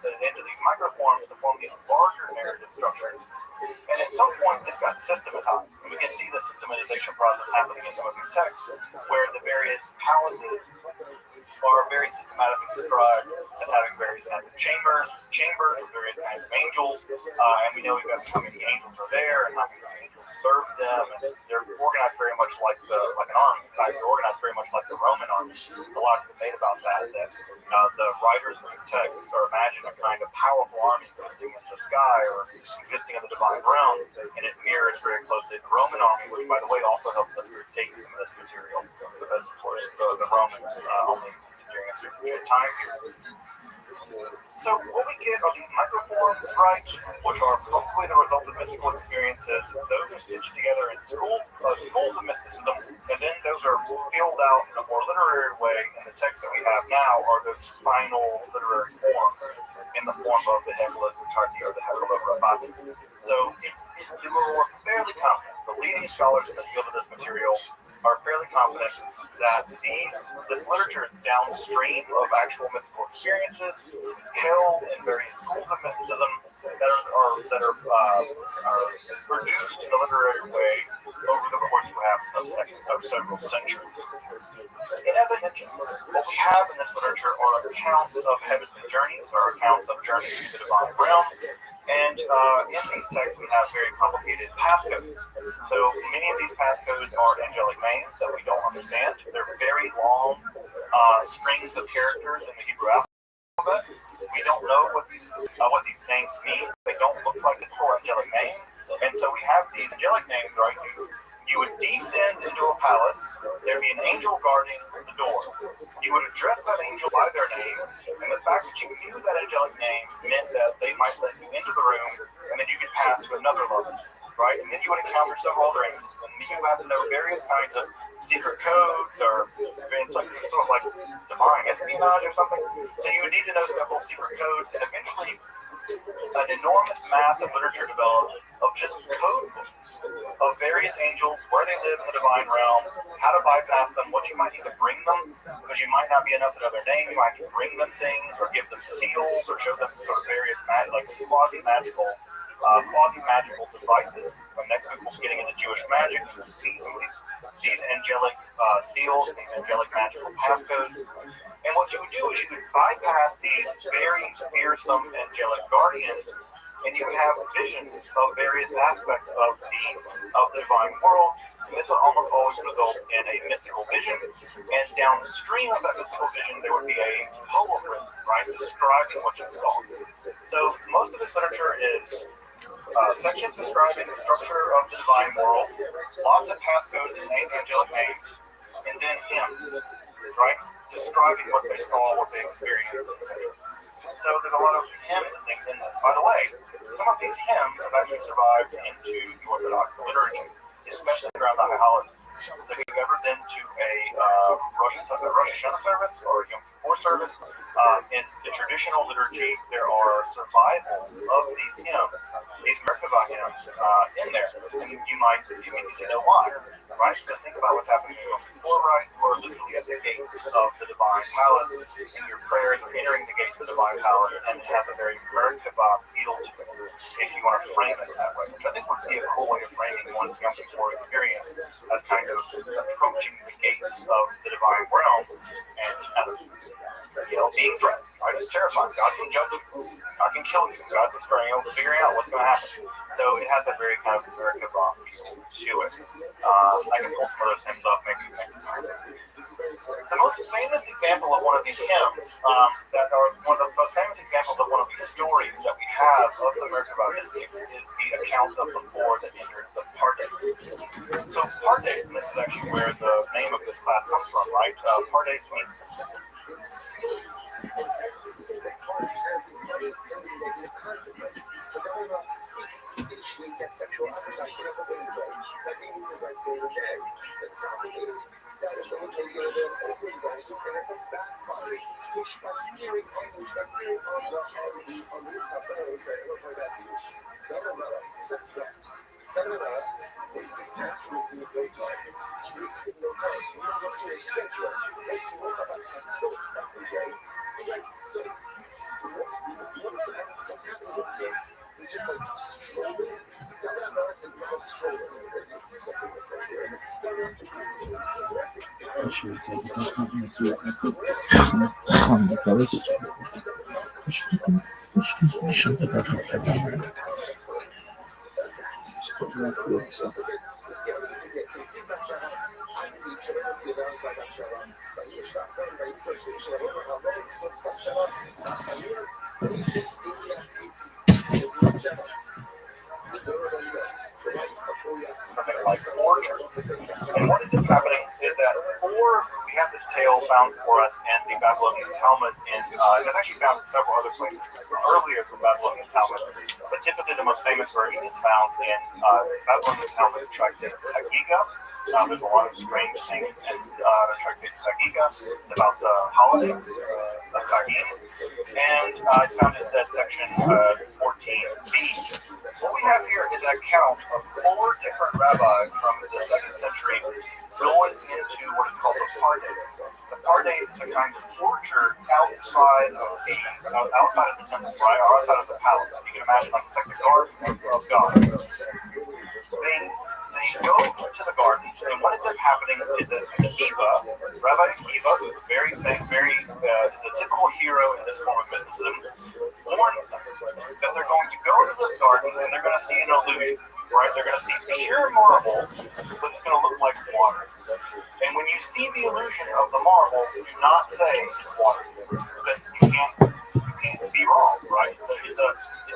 microforms to form these larger narrative structures. And at some point, this got systematized. And we can see the systematization process happening in some of these texts, where the various palaces are very systematically described as having various kinds of chambers with various kinds of angels, and we know how many angels are there and how many angels serve them, and they're organized very much like an army. In fact, they're organized very much like the Roman army. A lot of debate about that the writers of these texts are imagining a kind of powerful army existing in the sky or existing in the divine realm, and it mirrors very closely the Roman army, which, by the way, also helps us date some of this material, because, of course, the Romans only during a certain period of time period. So what we get are these microforms, right, which are probably the result of mystical experiences. Those are stitched together in schools of mysticism, and then those are filled out in a more literary way in the text that we have now, are those final literary forms in the form of the Hegel Tarti or the Hegel Rabbi. So we're fairly confident. The leading scholars in the field of this material are fairly confident that this literature is downstream of actual mystical experiences held in various schools of mysticism that are produced in a literary way over the course perhaps of several centuries. And as I mentioned, what we have in this literature are accounts of heavenly journeys, or accounts of journeys to the divine realm. And in these texts, we have very complicated passcodes. So many of these passcodes are angelic names that we don't understand. They're very long strings of characters in the Hebrew alphabet. We don't know what these names mean. They don't look like the core angelic name. And so we have these angelic names, right? You would descend into a palace. There'd be an angel guarding the door. You would address that angel by their name, and the fact that you knew that angelic name meant that they might let you into the room, and then you could pass to another level, right? And then you would encounter several other angels, and you have to know various kinds of secret codes, or it's like sort of like divine espionage or something. So you would need to know several secret codes, and eventually an enormous mass of literature developed of just code books of various angels, where they live in the divine realm, how to bypass them, what you might need to bring them, because you might not be enough to know their name, you might need to bring them things, or give them seals, or show them sort of various quasi-magical devices. When next week we'll be getting into Jewish magic, we'll see some of these angelic seals, these angelic magical passcodes. And what you would do is you would bypass these very fearsome angelic guardians, and you would have visions of various aspects of the divine world. And this would almost always result in a mystical vision. And downstream of that mystical vision, there would be a poem written, right, describing what you saw. So most of this literature is sections describing the structure of the divine world, lots of passcodes and angelic names, and then hymns, right, describing what they saw, what they experienced, etc. So there's a lot of hymns and things in this. By the way, some of these hymns have actually survived into the Orthodox liturgy, especially around the high holidays. So if you've ever been to a Rosh Hashanah service or a Yom Kippur service, in the traditional liturgy, there are survivals of these hymns, these Merkava hymns, in there. And you might need to know why, right? Just think about what's happening to Yom Kippur, right? You are literally at the gates of the divine palace, and your prayers are entering the gates of the divine palace, and it has a very Merkava feel to it, if you want to frame it that way, which I think would be a cool way of framing one's Yom Kippur experience as kind of approaching the gates of the divine realm and kind of, being threatened, right? It's terrifying. God can judge you. God can kill you. God's just figuring out what's going to happen. So it has a very kind of Merkava feel to it. I can pull some of those hymns up maybe next time. The most famous example of one of these hymns, one of the most famous examples of one of these stories that we have of the Merkava mystics is the account of the four that entered the Pardes. So Pardes, and this is actually where the name of this class comes from, right? Pardes means Something like order. And what ends up happening is that we have this tale found for us in the Babylonian Talmud, and it's actually found in several other places earlier from Babylonian Talmud. But typically the most famous version is found in Babylonian Talmud tractate Hagiga. There's a lot of strange things in tractate Hagiga. It's about the holidays of Chagim, and it's found in that section 14b. What we have here is an account of 4 different rabbis from the 2nd century going into what is called the Pardes. The Pardes is a kind of orchard outside of the temple, right, or outside of the palace. You can imagine like the garden of God. They go to the garden, and what ends up happening is that Akiva, Rabbi Akiva, who's a very is a typical hero in this form of mysticism, warns them that they're going to go to this garden and they're going to see an illusion, right? They're going to see pure marble, but it's going to look like water. And when you see the illusion of the marble, do not say it's water, because you can't be wrong, right? So it's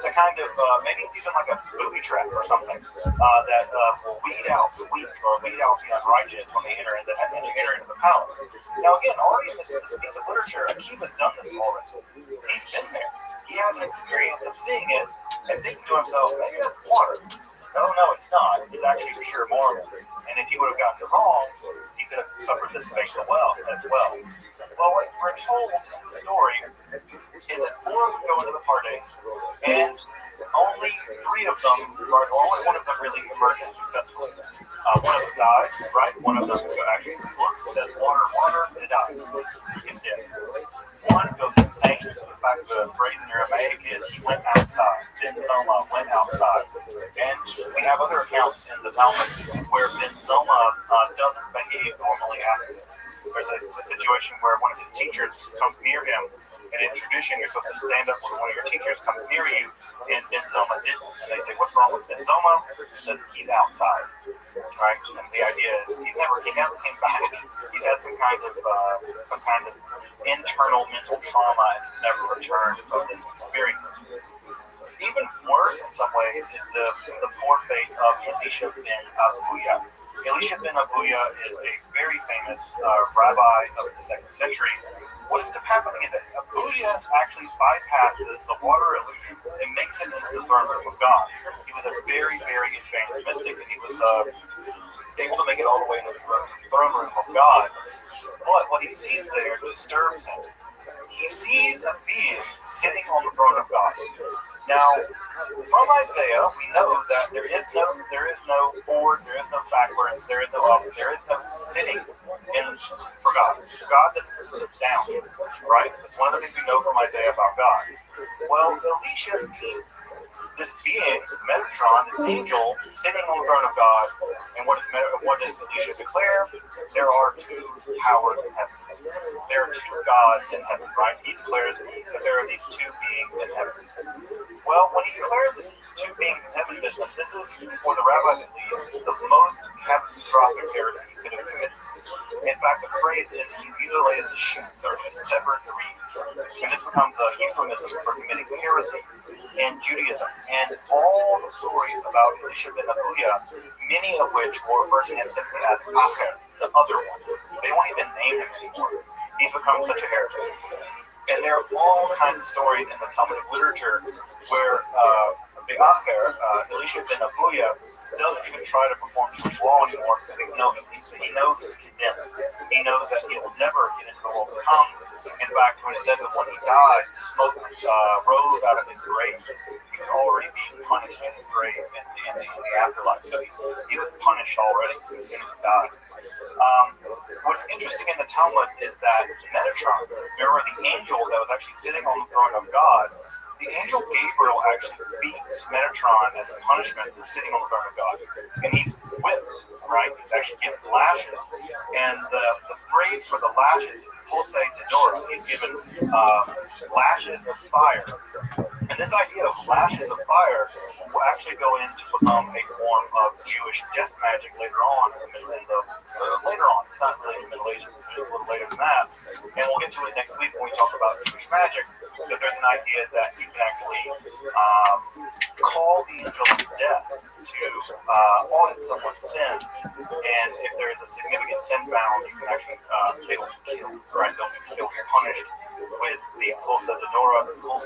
a kind of maybe it's even like a booby trap or something that will weed out the weak or weed out the unrighteous when they enter into the palace. Now again, already in this piece of literature, Akiva's done this already. He's been there. He has an experience of seeing it and thinks to himself, maybe that's water. No, it's not. It's actually pure marble. And if he would have gotten it wrong, he could have suffered this fate as well. Well, what we're told in the story is that 4 of them go into the Pardes, and only 3 of them, or only 1 of them really emerges successfully. One of them dies, right? One of them actually looks, says water, and it dies. It's dead. One goes insane. In fact, the phrase in Aramaic is he went outside. Ben Zoma went outside. And we have other accounts in the Talmud where Ben Zoma doesn't behave normally after this. There's a situation where one of his teachers comes near him. And in tradition, you're supposed to stand up when one of your teachers comes near you, and Ben Zoma didn't. And they say, what's wrong with Ben Zoma? He says, he's outside. Right? And the idea is he never came back. He's had some kind of internal mental trauma and he's never returned from this experience. Even worse in some ways is the poor fate of Elisha ben Abuya. Elisha ben Abuya is a very famous rabbi of the 2nd century. What ends up happening is that Abuya actually bypasses the water illusion and makes it into the throne room of God. He was a very, very advanced mystic, and he was able to make it all the way into the throne room of God. But what he sees there disturbs him. He sees a being sitting on the throne of God. Now, from Isaiah, we know that there is no forward, there is no backwards, there is no up, there is no sitting for God. God doesn't sit down, right? It's one of the things we know from Isaiah about God. Well, Elisha sees this being, Metatron, this angel, sitting on the throne of God. And what does Elisha declare? There are 2 powers in heaven. There are 2 gods in heaven, right? He declares that there are these 2 beings in heaven. Well, when he declares this 2 beings in heaven business, this is, for the rabbis at least, the most catastrophic heresy he could have committed. In fact, the phrase is he mutilated the shoots, or he severed the reeds. And this becomes a euphemism for committing heresy in Judaism. And all the stories about Elisha ben Abuya, many of which will refer to him simply as Acher, the other one. They won't even name him anymore. He's become such a heretic. And there are all kinds of stories in the Talmudic literature where the Acher, Elisha ben Abuya, doesn't even try to perform Jewish law anymore because he knows he's condemned. He knows that he will never get into the world to come. In fact, when it says that when he died, smoke rose out of his grave. He was already being punished in his grave in the afterlife. So he was punished already as soon as he died. What's interesting in the Talmud is that Metatron, or the angel that was actually sitting on the throne of gods, the angel Gabriel actually beats Metatron as a punishment for sitting on the throne of God. And he's whipped, right? He's actually given lashes. And the phrase for the lashes is pulse denora. He's given lashes of fire. And this idea of lashes of fire will actually go in to become a form of Jewish death magic later on in the later on. It's not really in the Middle Ages, it's a little later than that. And we'll get to it next week when we talk about Jewish magic. So there's an idea that you can actually call the angel of death to audit someone's sins. And if there is a significant sin found, you can actually, they will be killed, right? They'll be punished with the pulsa denora, and one of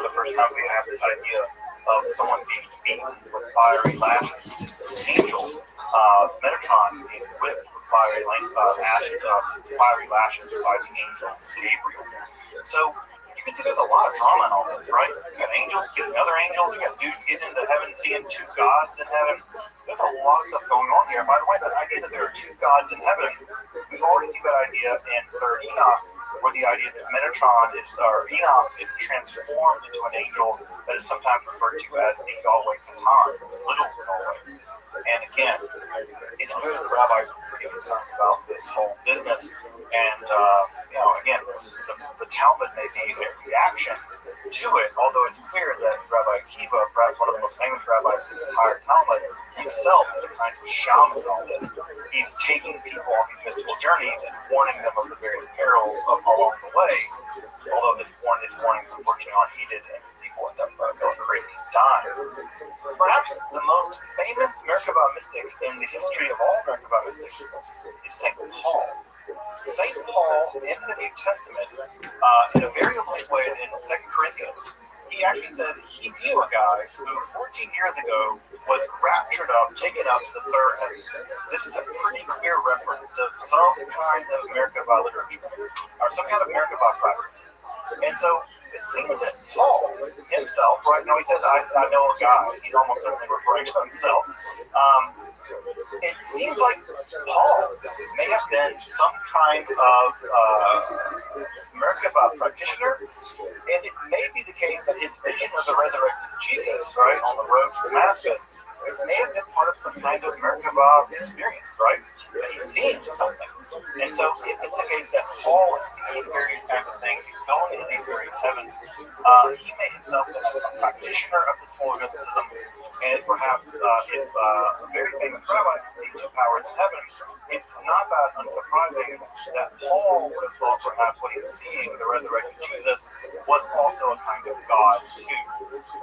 the first times we have this idea of someone being beaten with fiery lashes. This angel, Metatron, being whipped with fiery lashes by the angel Gabriel. So you can see there's a lot of drama in all this, right? You got angels, you get another angel, you got dudes getting into heaven, seeing two gods in heaven. There's a lot of stuff going on here. By the way, the idea that there are two gods in heaven, we've already seen that idea in 3rd Enoch, where the idea that Enoch is transformed into an angel that is sometimes referred to as the Yahweh Katan, little Yahweh. And again, it's clear that the rabbis are pretty concerned about this whole business. And, again, the Talmud may be a reaction to it, although it's clear that Rabbi Akiva, perhaps one of the most famous rabbis in the entire Talmud, himself is a kind of shaman in all this. He's taking people on these mystical journeys and warning them of the various perils along the way, although this warnings unfortunately aren't heeded and people end up going crazy and dying. Perhaps the most famous Merkabah mystic in the history of all Merkabah mystics is St. Paul. St. Paul, in the New Testament, in a very oblique way in 2 Corinthians, he actually says he knew a guy who 14 years ago was raptured up, taken up to the third heaven. This is a pretty clear reference to some kind of Merkabah literature, or some kind of Merkabah practice. And so it seems that Paul himself, right now he says, I know a guy, he's almost certainly referring to himself. It seems like Paul may have been some kind of Merkabah practitioner, and it may be the case that his vision of the resurrected Jesus, right, on the road to Damascus, it may have been part of some kind of Merkabah experience, right? That he's seeing something. And so if it's the case that Paul is seeing various kinds of things, he's going into these various heavens, he may himself be a practitioner of this form of mysticism. And perhaps if a very famous rabbi can see two powers in heaven, it's not that unsurprising that Paul would have thought perhaps what he was seeing, the resurrected Jesus, was also a kind of God too,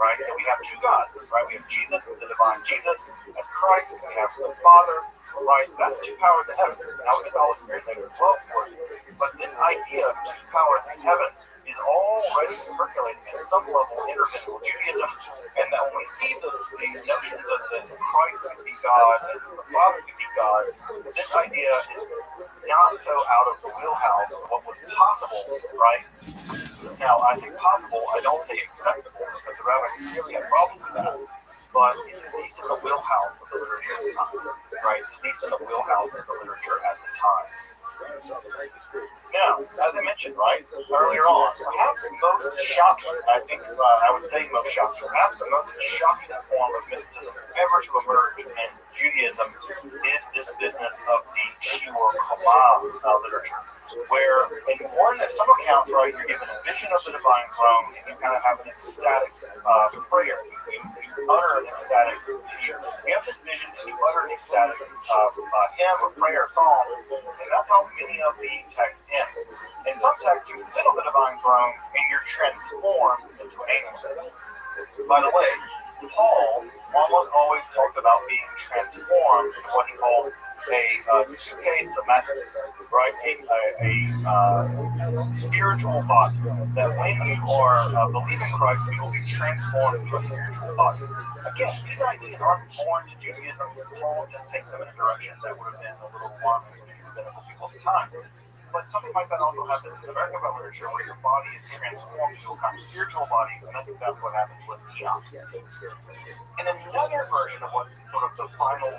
right? And we have two gods, right? We have Jesus, the divine Jesus, as Christ, and we have the Father, right? That's two powers in heaven. Now we get the Holy Spirit later as well, of course. But this idea of two powers in heaven is already percolating at some level in rabbinical Judaism, and that when we see the notions of that Christ could be God and the Father could be God, this idea is not so out of the wheelhouse of what was possible, right? Now, I say possible, I don't say acceptable, because the rabbis really have problems with that, but it's at least in the wheelhouse of the literature at the time, right? It's at least in the wheelhouse of the literature at the time. Now, as I mentioned, right, earlier on, perhaps most shocking, I think I would say most shocking, perhaps the most shocking form of mysticism ever to emerge in Judaism is this business of the Shiur Choma literature, where in some accounts, right, you're given a vision of the divine throne, and you kind of have an ecstatic prayer. You utter an ecstatic, you have this vision, and you utter an ecstatic hymn or prayer or song, and that's how many of the texts end. In some texts, you sit on the divine throne, and you're transformed into an angel. By the way, Paul almost always talks about being transformed into what he calls a somatic, right? A spiritual body. That when you are believing Christ, you will be transformed into a spiritual body. Again, these ideas aren't foreign to Judaism. Paul just takes them in a direction that would have been a little alarming to rabbinical people at the time. But something might then also have this American literature where your body is transformed into a kind of spiritual body, and that's exactly what happens with Enoch. And then the other version of what sort of the final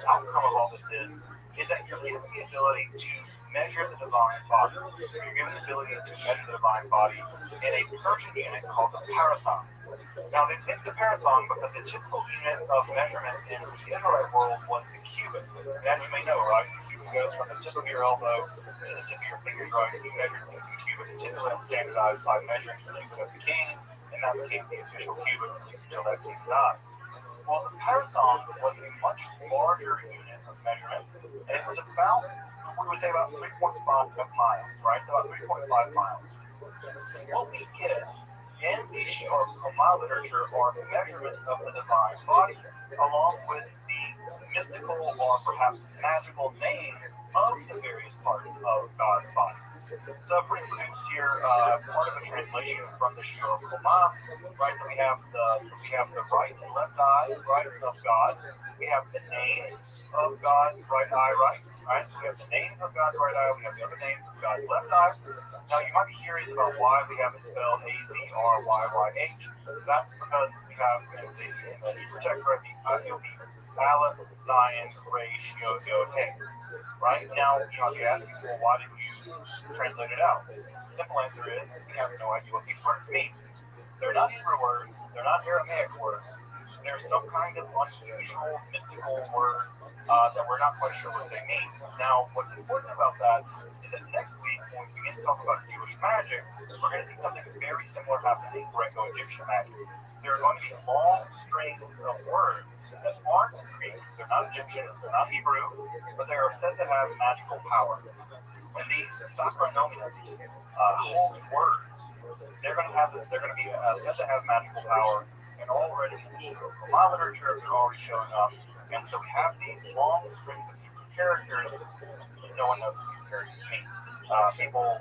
outcome of all this is that you're given the ability to measure the divine body. You're given the ability to measure the divine body in a Persian unit called the parasong. Now, they picked the parasong because the typical unit of measurement in the Israelite world was the cubit. And as you may know, right, the cubit goes from the tip of your elbow to the tip of your fingers, right? If you measure things in cubit, it's typically standardized by measuring the cubit of the king, and that became the official cubit until that king died. Well, the parasong was a much larger unit of measurements, and it was about, we would say about 3.5 miles, right? So about 3.5 miles. What we get in the Shor Koma literature are the measurements of the divine body, along with the mystical or perhaps magical names of the various parts of God's body. So I've reproduced here part of a translation from the Shor Koma, right? So we have the right and left eye, right, of God. We have the names of God's right eye, right? So we have the names of God's right eye. We have the other names of God's left eye. Now you might be curious about why we have it spelled Azryyyh. That's because we have in the Hebrew text, right? It'll be Aleph, Zion, Resh, Yod, Hey. Right now, if you ask me, well, why did you translate it out? The simple answer is we have no idea what these words mean. They're not Hebrew words. They're not Aramaic words. They're some kind of unusual, mystical word that we're not quite sure what they mean. Now, what's important about that is that next week, when we begin to talk about Jewish magic, we're going to see something very similar happening in Greco-Egyptian magic. There are going to be long strings of words that aren't Greek, they're not Egyptian, they're not Hebrew, but they are said to have magical power. And these sacronomia, these holy words, they're going to be said to have magical power, and already in the literature they're already showing up. And so we have these long strings of Hebrew characters. No one knows what these characters mean. People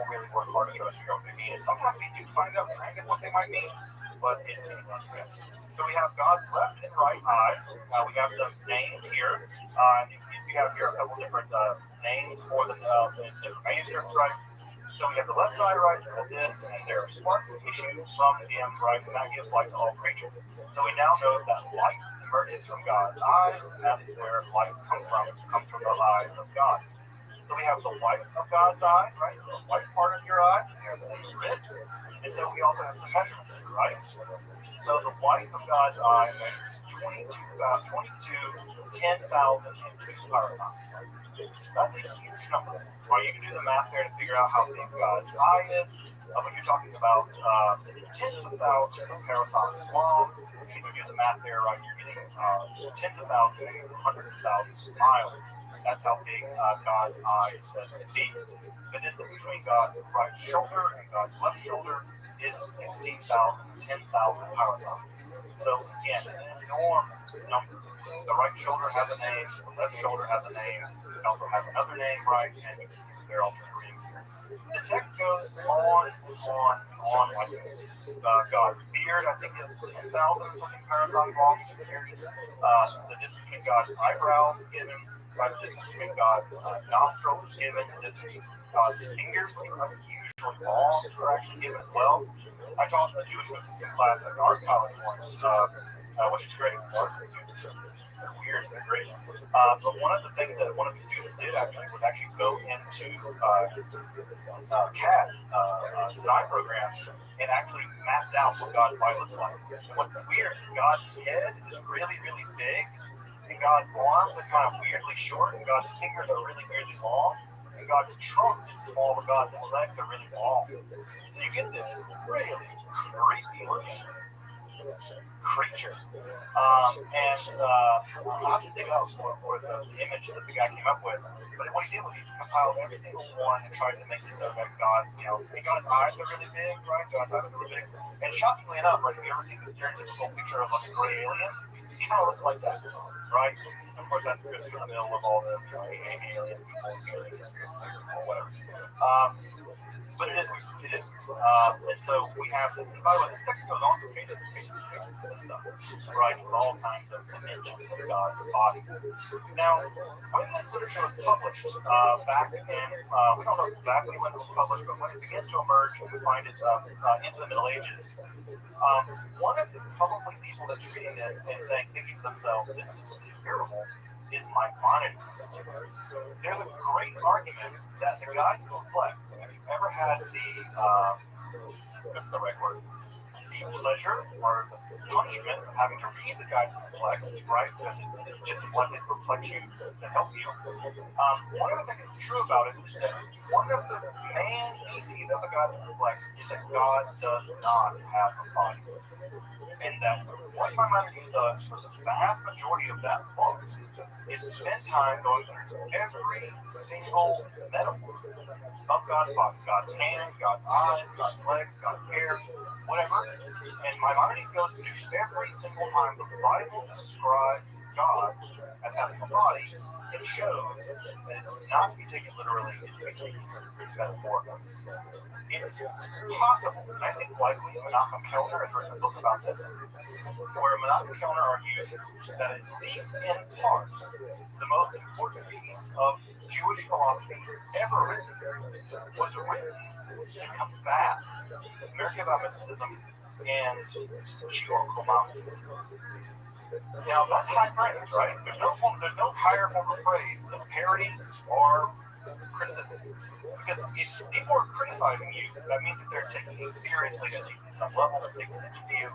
really work hard to try to figure out what they mean. And sometimes we do find out kind of what they might mean, but it's anyone's guess. So we have God's left and right eye. We have them named here. We have here a couple different names for the different manuscripts, right? So we have the left eye, right, called this, and there are sparks issue from him, right, and that gives light to all creatures. So we now know that light emerges from God's eyes, and that is where light comes from the eyes of God. So we have the white of God's eye, right, so the white part of your eye, and the red, and so we also have some measurements here, right? So the white of God's eye measures 22, 10,002 parasons. That's a huge number. Well, you can do the math there to figure out how big God's eye is. When you're talking about tens of thousands of parasons long, you can do the math there, right? You're getting tens of thousands, maybe hundreds of thousands of miles. That's how big God's eye is said to be. The distance between God's right shoulder and God's left shoulder is 16,000, 10,000 parasons. So again, an enormous number. The right shoulder has a name, the left shoulder has a name, it also has another name, right? And you can see their alternate readings here. The text goes on and on like this. God's beard, I think, is 10,000 something parasons long. The distance between God's eyebrows is given, right? The distance between God's nostrils is given, the distance between God's fingers, which are unusually long, are actually given as well. I taught a Jewish mysticism class at art college once, which is great. They're weird, they're great. But one of the things that one of the students did actually was go into CAD design programs and actually mapped out what God's body looks like. And what's weird is God's head is really, really big, and God's arms are kind of weirdly short, and God's fingers are really, really long. And God's trunk is small, but God's legs are really long. So you get this really creepy looking creature. I'll have to dig out for the image that the guy came up with. But what he did was he compiled every single one and tried to make it so that God, God's eyes are really big, right? God's eyes are really big. And shockingly enough, right, have you ever seen the stereotypical picture of like a gray alien? He kind of looks like that, right? Of course, that's because we're in the middle of all the alien people or whatever. But it It is. And so we have this. And by the way, this text goes on for pages and pages and pages of this stuff, right? With all kinds of dimensions of God's body. Now, when this literature was published, back in, we don't know exactly when it was published, but when it began to emerge, we find it into the Middle Ages. One of the probably people that's reading this and saying, thinking to themselves, this is terrible, is Maimonides. There's a great argument that the guy who reflects, if you've ever had what's the right word? The pleasure or the punishment of having to read the guide to the perplexed, right? Because it's just as likely to perplex you to help you. One of the things that's true about it is that one of the main theses of the guide to the perplexed is that God does not have a body. And that what Maimonides does for the vast majority of that book is spend time going through every single metaphor of God's body, God's hand, God's eyes, God's legs, God's hair, whatever. And Maimonides goes through every single time the Bible describes God as having a body, it shows that it's not to be taken literally, it's to be taken metaphorically. It's possible, and I think likely Menachem Kellner has written a book about this, where Menachem Kellner argues that at least in part, the most important piece of Jewish philosophy ever written was written to combat Merkabah mysticism and Shior mysticism. Now that's high praise, right? There's no higher form of praise than parody or criticism. Because if people are criticizing you, that means that they're taking you seriously, at least at some level, that they can interview.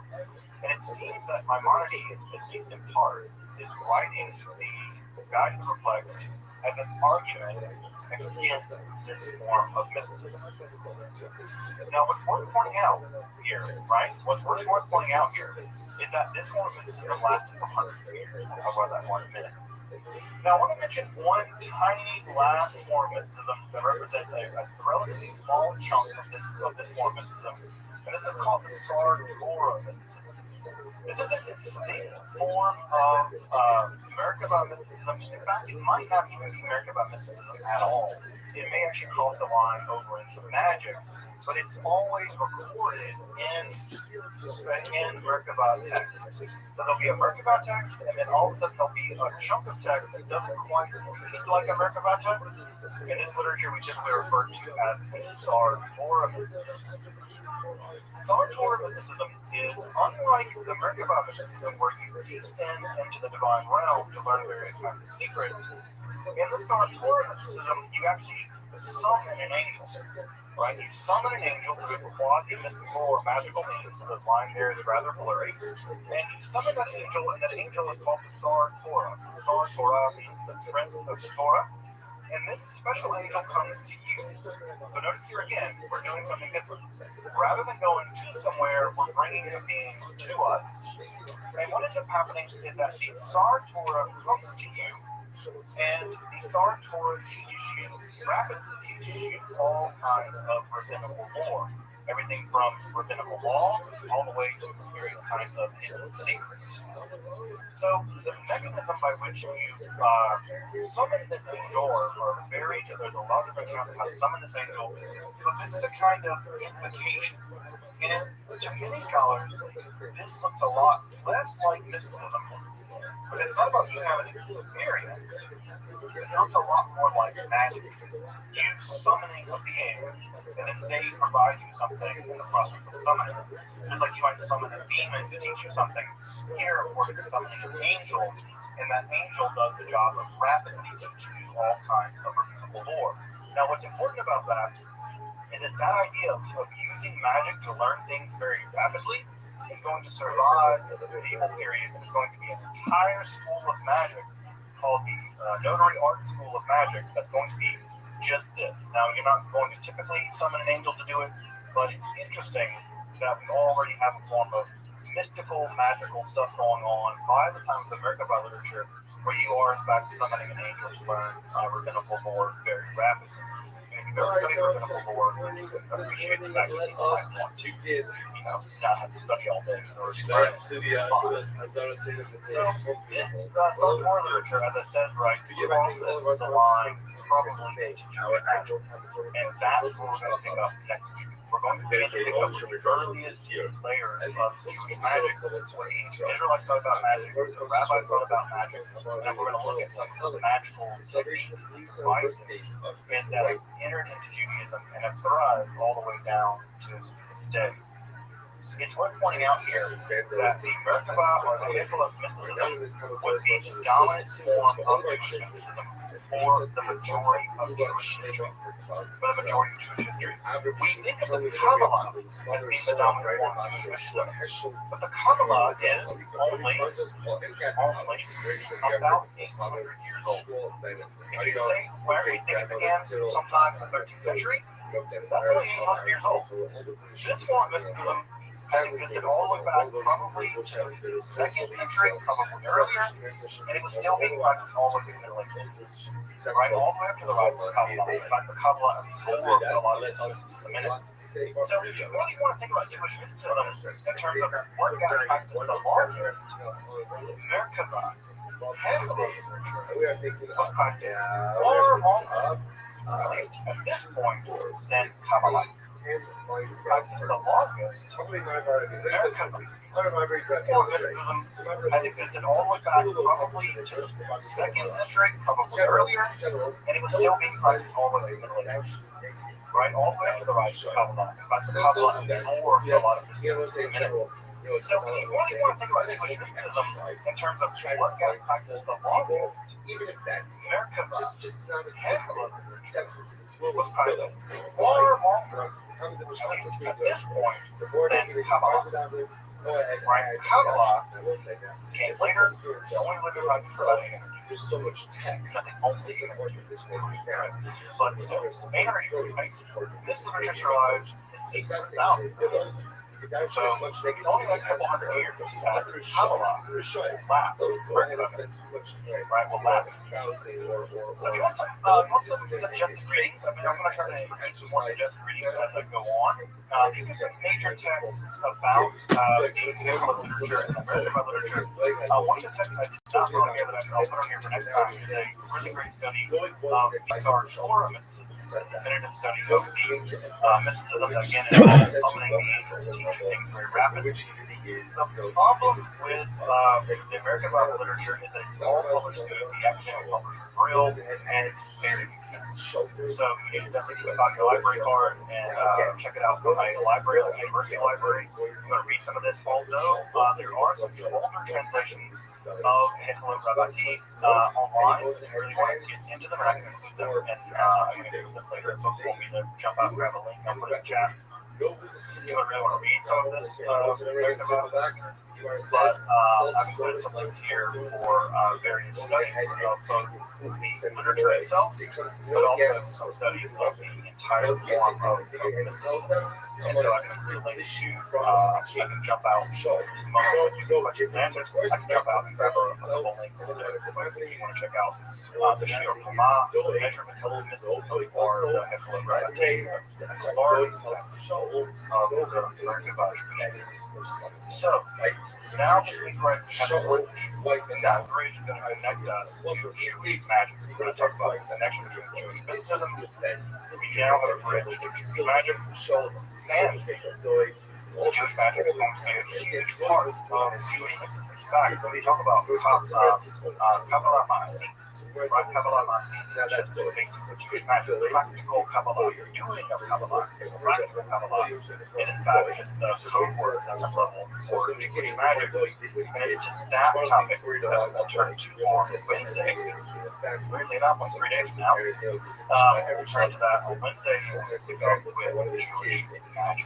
And it seems that Maimonides, at least in part, is writing the Guide to the Perplexed as an argument against this form of mysticism. Now, what's worth pointing out here, right? What's worth pointing out here is that this form of mysticism lasted for hundreds of years. I'll talk about that more in a minute. Now, I want to mention one tiny last form of mysticism that represents a relatively small chunk of this form of mysticism, and this is called the Sartora mysticism. This is a distinct form of Merkabah mysticism. In fact, it might not even be Merkabah mysticism at all. It may actually cross the line over into magic, but it's always recorded in Merkabah text. So there'll be a Merkabah text, and then all of a sudden there'll be a chunk of text that doesn't quite read like a Merkabah text. In this literature, we typically refer to as the Sartora mysticism. Sartora mysticism is unlike the Merkabah mysticism, where you descend into the divine realm to learn various kinds of secrets. In the Sartora mysticism, you actually summon an angel, right? You summon an angel through a quasi-mystical or magical means. The line there is rather blurry. And you summon that angel, and that angel is called the Sartora. Sartora means the prince of the Torah. And this special angel comes to you. So notice here again, we're doing something different. Rather than going to somewhere, we're bringing a being to us. And what ends up happening is that the Sartora comes to you, and the Sartora rapidly teaches you all kinds of rabbinical lore. Everything from rabbinical law all the way to various kinds of hidden secrets. So the mechanism by which you summon this angel, or there's a lot of different accounts of how to summon this angel, but this is a kind of invocation. And to many scholars, this looks a lot less like mysticism, but it's not about you having an experience. It looks a lot more like magic. You summoning a being, and then they provide you something in the process of summoning. Just like you might summon a demon to teach you something. Here, we're summoning an angel, and that angel does the job of rapidly teaching you all kinds of rabbinical lore. Now, what's important about that is that idea of using magic to learn things very rapidly is going to survive the medieval period. There's going to be an entire school of magic called the Notary Art School of Magic that's going to be just this. Now, you're not going to typically summon an angel to do it, but it's interesting that we already have a form of mystical, magical stuff going on by the time of the Merkabah literature, where you are, in fact, summoning an angel to learn rabbinical lore very rapidly. And if you've ever studied rabbinical lore, you would appreciate the fact that people might want to, not have to study all day in order to learn it. So this Sartora literature, as I said, right, crosses the line probably into Jewish magic. And that is what we're going to pick up next week. we're going to begin to pick up the earliest layers of Jewish magic. What the Israelites thought about magic, what the rabbis thought about magic, and then we're going to look at some of those magical devices that have entered into Judaism and have thrived all the way down to this day. It's worth pointing out here that the Merkabah or the Nicholas mysticism would be the dominant form of Jewish mysticism for the majority of Jewish history. We think of the Kabbalah as being the dominant form of Jewish mysticism, but the Kabbalah is only about 800 years old. If you say where we think it began sometime in the 13th century, that's only 800 years old. This form of mysticism has existed all the way back probably to the 2nd century, probably earlier, and it was still being practiced all the way in the Middle East. Right, all the way up to the rise of Kabbalah. In fact, the Kabbalah absorbed a lot of this in a minute. So if you really want to think about Jewish mysticism in terms of what got practiced the longest, Merkabah, was practiced far longer, at least at this point, than Kabbalah. Practiced the longest, Merkabah. Form mysticism has existed all the way back probably to the 2nd century, probably earlier, and it was still being practiced all the way in the Middle Ages. Right, all the way up to the rise of Kabbalah. In fact, the Kabbalah absorbed a lot of this mysticism in it. So if you really want to think about Jewish mysticism in terms of what got practiced the longest, Merkabah, was practiced far longer, at least at this point, than Kabbalah. Right, Kabbalah came later, only lived about 800 years. There's so much text. Nothing only this way. But still, 800 years. This literature survived in 800,000. So it's only like a couple hundred years that Kabbalah lapsed. Right, will lapse. So if you want some suggested readings, I'm going to try to include some more suggested readings as I go on. These are some major texts about Kabbalah literature and Merkabah literature. One of the texts I did not put on here that I'll put on here for next time is a really great study of Bizarre Torah mysticism, a definitive study of the mysticism that again is summoning the teacher things very rapidly. The problem with the American Bible literature is that it's all published through the academic publisher Brill, and it's very expensive. So you need to definitely keep it on your library card and check it out from a library, like a university library. You want to read some of this, although there are some older translations of ViralRabbi online. If you really want to get into them, I can include them, and I'm going to do them later. Folks want me to jump out and grab a link. I'll put it in the chat. You really want to read some of this, but I've included some links here for various studies of both the literature itself, but also some studies of the entire form of mysticism. And so I can include links to, I can jump out, this moment using much magic, I can jump out and grab a couple links if you want to check out the Shiur Pama, the measurement of mysticism, or the ViralRabbi, the authorities of the Merkabah tradition. So, now just think right kind of what that bridge is going to connect us to Jewish magic. We're going to talk about the connection between Jewish mysticism. We now have a bridge to Jewish magic, and Jewish magic is going to be a huge part of Jewish mysticism. In fact, when we talk about Kabbalah Ma'aseh, right, Kabbalah Ma'aseh is just the basics of Jewish magic. Practical Kabbalah, doing of Kabbalah, practical Kabbalah is in fact just the code word that's a level for Jewish magic. And it's to that topic that we'll turn to on Wednesday. Weirdly enough, like 3 days from now, we'll turn to that on Wednesday to go with Jewish magic.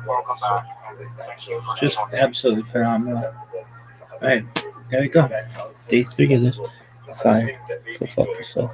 Welcome back. Thank you for Just absolutely phenomenal. All right, there we go. Day 3 of this. Fire. Go fuck yourself.